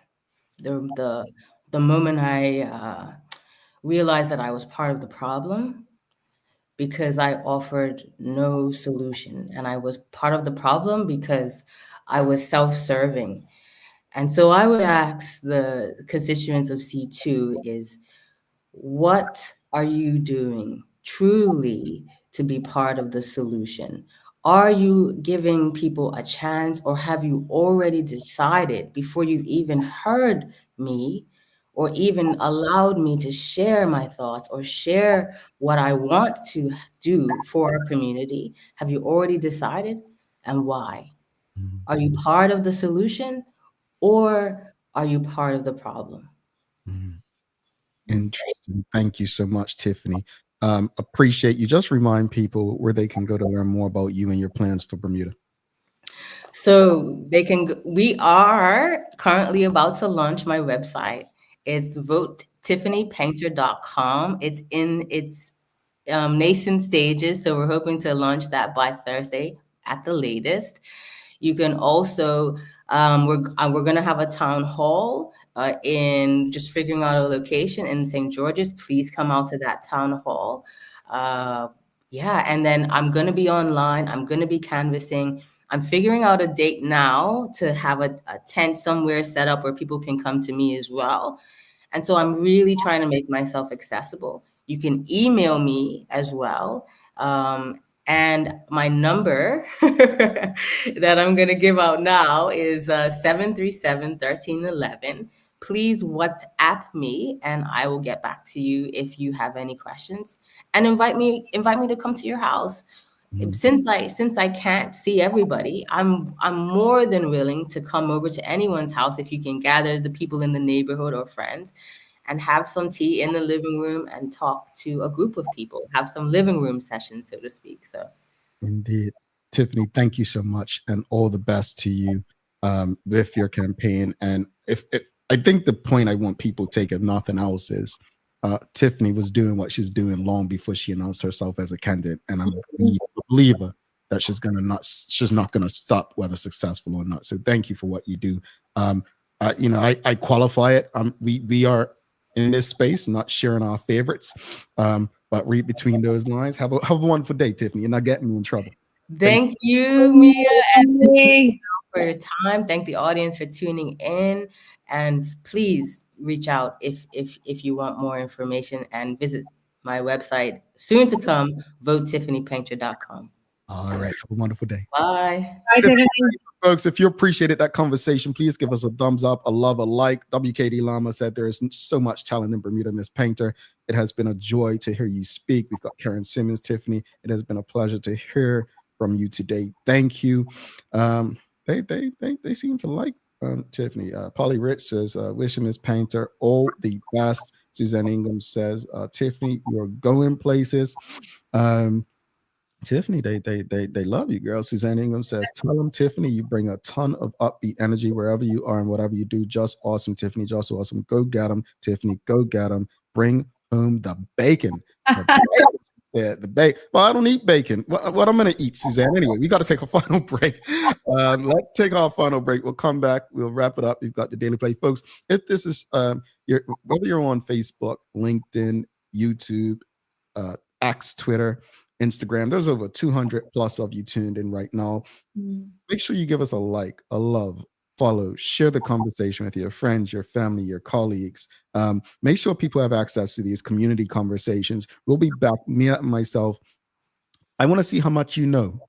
The moment I realized that I was part of the problem, because I offered no solution, and I was part of the problem because I was self-serving. And so I would ask the constituents of C2 is, what are you doing truly to be part of the solution? Are you giving people a chance, or have you already decided before you've even heard me or even allowed me to share my thoughts or share what I want to do for our community? Have you already decided, and why? Are you part of the solution, or are you part of the problem? Interesting. Thank you so much, Tiffany. Appreciate you. Just remind people where they can go to learn more about you and your plans for Bermuda. So they can, we are currently about to launch my website. It's votetiffanypainter.com. It's in its nascent stages, so we're hoping to launch that by Thursday at the latest. You can also, we're going to have a town hall in just figuring out a location in St. George's. Please come out to that town hall. Yeah, and then I'm going to be online. I'm going to be canvassing. I'm figuring out a date now to have a tent somewhere set up where people can come to me as well. And so I'm really trying to make myself accessible. You can email me as well. And my number that I'm going to give out now is 737-1311. Please WhatsApp me, and I will get back to you if you have any questions. And invite me to come to your house. Since I can't see everybody, I'm more than willing to come over to anyone's house if you can gather the people in the neighborhood or friends and have some tea in the living room and talk to a group of people, have some living room sessions, so to speak. So, indeed. Tiffany, thank you so much, and all the best to you with your campaign. And if I think the point I want people to take, if nothing else, is Tiffany was doing what she's doing long before she announced herself as a candidate, and I'm a believer that she's not gonna stop, whether successful or not. So thank you for what you do. I qualify it. We are in this space, not sharing our favorites, but read between those lines. Have a wonderful day, Tiffany. You're not getting me in trouble. Thank you, Mia, and thank you for your time. Thank the audience for tuning in, and please reach out if you want more information, and visit my website, soon to come, votetiffanypainter.com. All right. Have a wonderful day. Bye. Bye, Tiffany. Folks, if you appreciated that conversation, please give us a thumbs up, a love, a like. WKD Lama said there is so much talent in Bermuda, Miss Painter. It has been a joy to hear you speak. We've got Karen Simmons, Tiffany. It has been a pleasure to hear from you today. Thank you. They seem to like Tiffany. Polly Rich says, wishing Miss Painter all the best. Suzanne Ingham says, Tiffany, you're going places. Tiffany, they love you, girl. Suzanne Ingham says, tell them, Tiffany, you bring a ton of upbeat energy wherever you are and whatever you do. Just awesome, Tiffany. Just awesome. Go get them, Tiffany. Go get them. Bring home the bacon. The bacon. Well, I don't eat bacon. What I'm going to eat, Suzanne? Anyway, we got to take a final break. Let's take our final break. We'll come back. We'll wrap it up. We've got the Daily Play. Folks, if this is, whether you're on Facebook, LinkedIn, YouTube, X, Twitter, Instagram, there's over 200 plus of you tuned in right now. Make sure you give us a like, a love, follow, share the conversation with your friends, your family, your colleagues. Make sure people have access to these community conversations. We'll be back, Mia and myself. I want to see how much you know.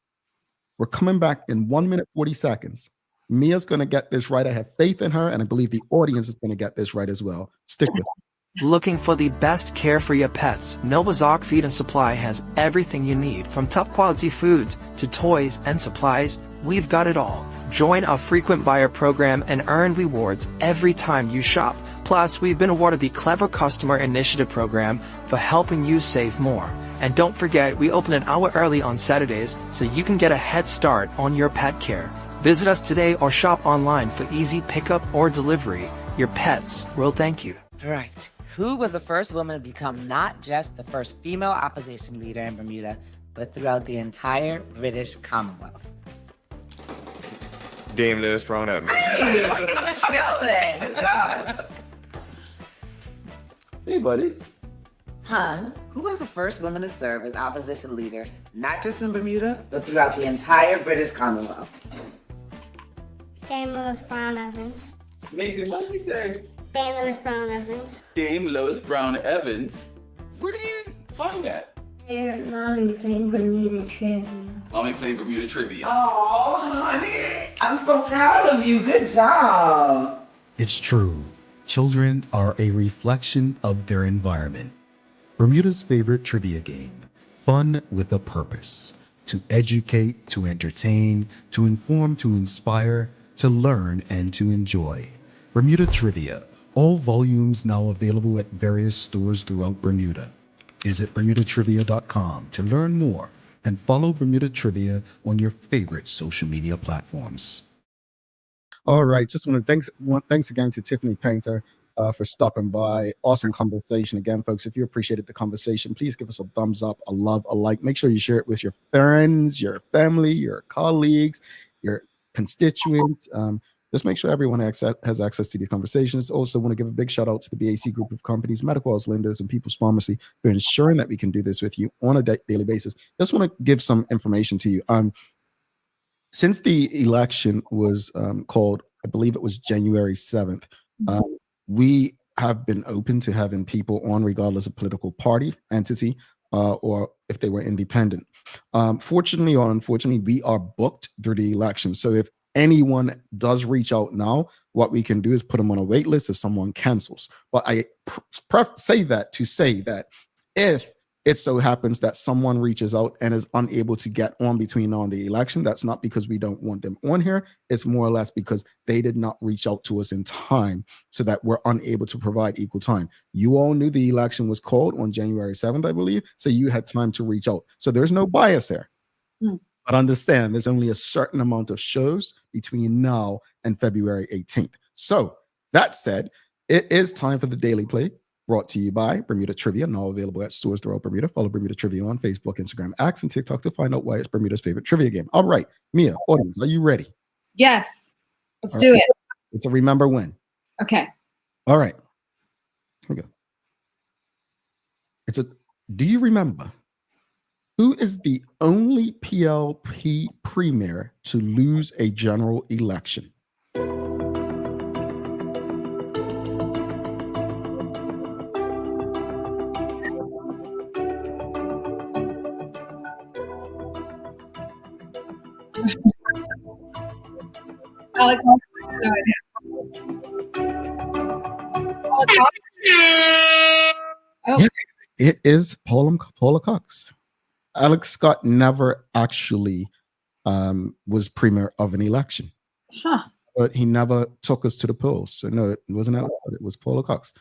We're coming back in 1 minute, 40 seconds. Mia's going to get this right. I have faith in her, and I believe the audience is going to get this right as well. Stick with it. Looking for the best care for your pets? Nova's Ark Feed and Supply has everything you need, from top quality foods to toys and supplies. We've got it all. Join our frequent buyer program and earn rewards every time you shop. Plus, we've been awarded the Clever Customer Initiative program for helping you save more. And don't forget, we open an hour early on Saturdays so you can get a head start on your pet care. Visit us today or shop online for easy pickup or delivery. Your pets will thank you. Right. Who was the first woman to become not just the first female opposition leader in Bermuda, but throughout the entire British Commonwealth? Dame Lewis Brown Evans. Hey, buddy. Hun, who was the first woman to serve as opposition leader, not just in Bermuda, but throughout the entire British Commonwealth? Dame Lewis Brown Evans. Mason, what did you say? Dame Lewis Brown Evans. Dame Lois Brown Evans? Where do you find that? Mommy playing Bermuda Trivia. Mommy playing Bermuda Trivia. Oh, honey, I'm so proud of you. Good job. It's true. Children are a reflection of their environment. Bermuda's favorite trivia game. Fun with a purpose. To educate, to entertain, to inform, to inspire, to learn, and to enjoy. Bermuda Trivia. All volumes now available at various stores throughout Bermuda. Visit bermudatrivia.com to learn more and follow Bermuda Trivia on your favorite social media platforms. All right. Just want to thanks again to Tiffany Paynter for stopping by. Awesome conversation. Again, folks, if you appreciated the conversation, please give us a thumbs up, a love, a like. Make sure you share it with your friends, your family, your colleagues, your constituents. Just make sure everyone has access to these conversations. Also want to give a big shout out to the BAC group of companies, Medical House Lenders, and People's Pharmacy for ensuring that we can do this with you on a daily basis. Just want to give some information to you. Since the election was called, I believe it was January 7th, we have been open to having people on regardless of political party, entity, or if they were independent. Fortunately or unfortunately, we are booked through the election. So if anyone does reach out now, what we can do is put them on a wait list if someone cancels. But I say that to say that if it so happens that someone reaches out and is unable to get on between now and the election, that's not because we don't want them on here. It's more or less because they did not reach out to us in time so that we're unable to provide equal time. You all knew the election was called on January 7th, I believe. So you had time to reach out. So there's no bias there. But understand there's only a certain amount of shows between now and February 18th. So that said, it is time for the Daily Play, brought to you by Bermuda Trivia, now available at stores throughout Bermuda. Follow Bermuda Trivia on Facebook, Instagram, X, and TikTok to find out why it's Bermuda's favorite trivia game. All right, Mia, audience, are you ready? Yes, let's do it. It's a remember when. Okay. All right, here we go. Do you remember who is the only PLP premier to lose a general election? Alex, no idea. It is Paula Cox. Alex Scott never actually was premier of an election. But he never took us to the polls. So no, it wasn't Alex Scott, it was Paula Cox.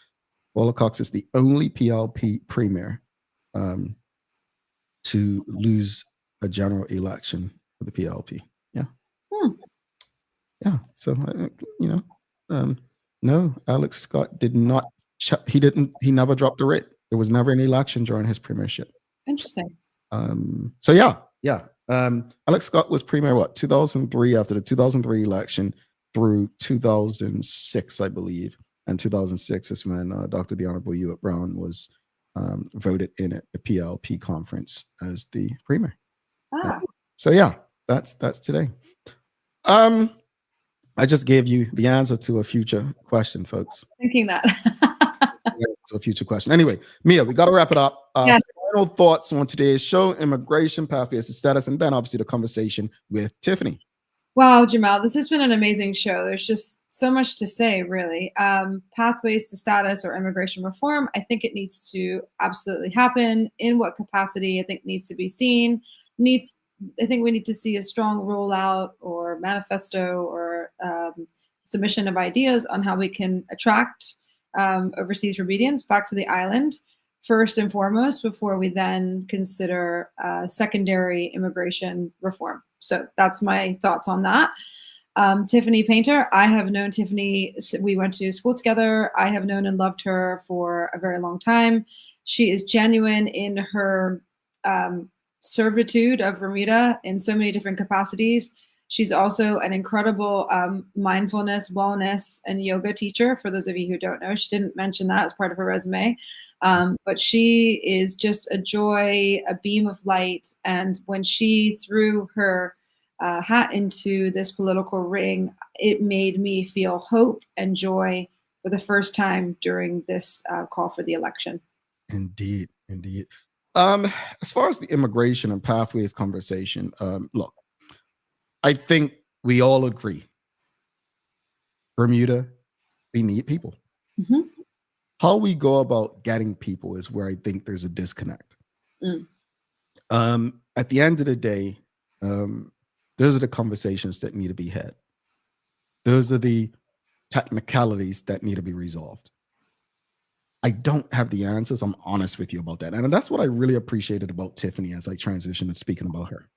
Paula Cox is the only PLP premier to lose a general election for the PLP. Yeah. Yeah. So, no, Alex Scott did not, he never dropped a writ. There was never an election during his premiership. Interesting. So yeah. Alex Scott was premier, 2003, after the 2003 election through 2006, I believe. And 2006 is when Dr. The Honorable Hewitt Brown was voted in at the PLP conference as the premier. So yeah, that's today. I just gave you the answer to a future question, folks. Thinking that. To a future question. Anyway, Mia, we got to wrap it up. Yes. Final thoughts on today's show: immigration, pathways to status, and then obviously the conversation with Tiffany. Wow, Jamal, this has been an amazing show. There's just so much to say, really. Pathways to status or immigration reform, I think it needs to absolutely happen. In what capacity, I think needs to be seen. I think we need to see a strong rollout or manifesto or submission of ideas on how we can attract overseas Bermudians back to the island first and foremost, before we then consider secondary immigration reform. So that's my thoughts on that. Tiffany Paynter, I have known Tiffany, we went to school together. I have known and loved her for a very long time. She is genuine in her servitude of Bermuda in so many different capacities. She's also an incredible mindfulness, wellness, and yoga teacher. For those of you who don't know, she didn't mention that as part of her resume. But she is just a joy, a beam of light. And when she threw her hat into this political ring, it made me feel hope and joy for the first time during this call for the election. Indeed, indeed. As far as the immigration and pathways conversation, look, I think we all agree. Bermuda, we need people. Mm-hmm. How we go about getting people is where I think there's a disconnect. At the end of the day, those are the conversations that need to be had. Those are the technicalities that need to be resolved. I don't have the answers. I'm honest with you about that. And that's what I really appreciated about Tiffany as I transitioned to speaking about her.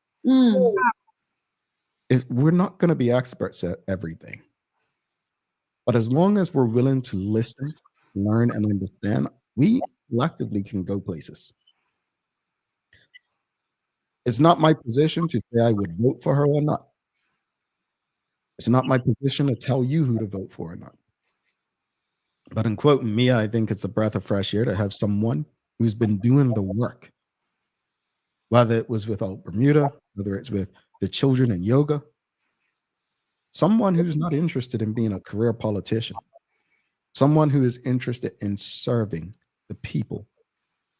We're not going to be experts at everything. But as long as we're willing to listen, learn, and understand, we collectively can go places. It's not my position to say I would vote for her or not. It's not my position to tell you who to vote for or not. But in quoting Mia, I think it's a breath of fresh air to have someone who's been doing the work, whether it was with Bermuda, whether it's with the children in yoga, someone who's not interested in being a career politician, someone who is interested in serving the people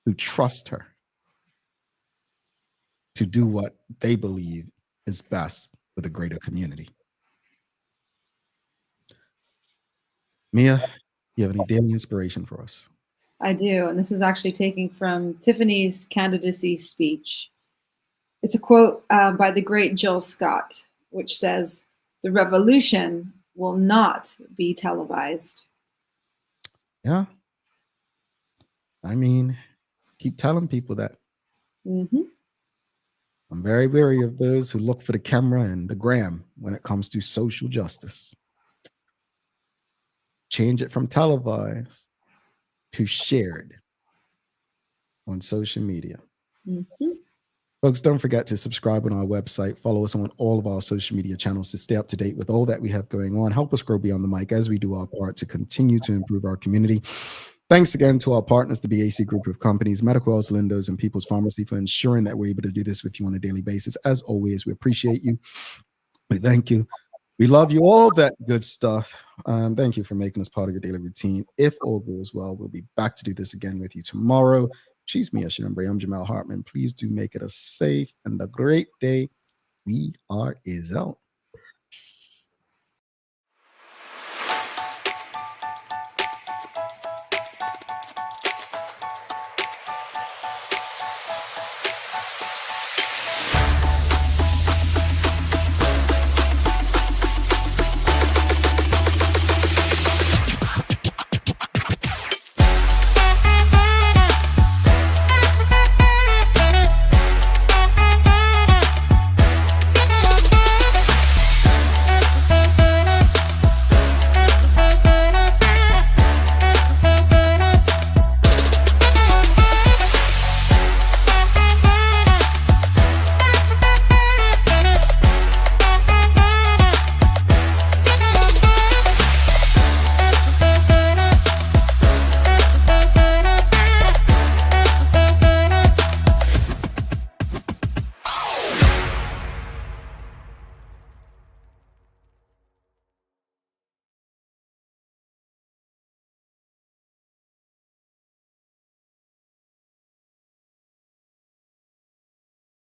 who trust her to do what they believe is best for the greater community. Mia, you have any daily inspiration for us? I do, and this is actually taken from Tiffany's candidacy speech. It's a quote by the great Jill Scott, which says, "The revolution will not be televised." Yeah. I mean, keep telling people that. Mm-hmm. I'm very wary of those who look for the camera and the gram when it comes to social justice. Change it from televised to shared on social media. Mm-hmm. Folks, don't forget to subscribe on our website. Follow us on all of our social media channels to stay up to date with all that we have going on. Help us grow beyond the mic as we do our part to continue to improve our community. Thanks again to our partners, the BAC Group of Companies, Medical House Lindos, and People's Pharmacy for ensuring that we're able to do this with you on a daily basis. As always, we appreciate you. We thank you. We love you, all that good stuff. Thank you for making us part of your daily routine. If all goes well, we'll be back to do this again with you tomorrow. She's Mia Shambray. I'm Jamal Hartman. Please do make it a safe and a great day. We are out.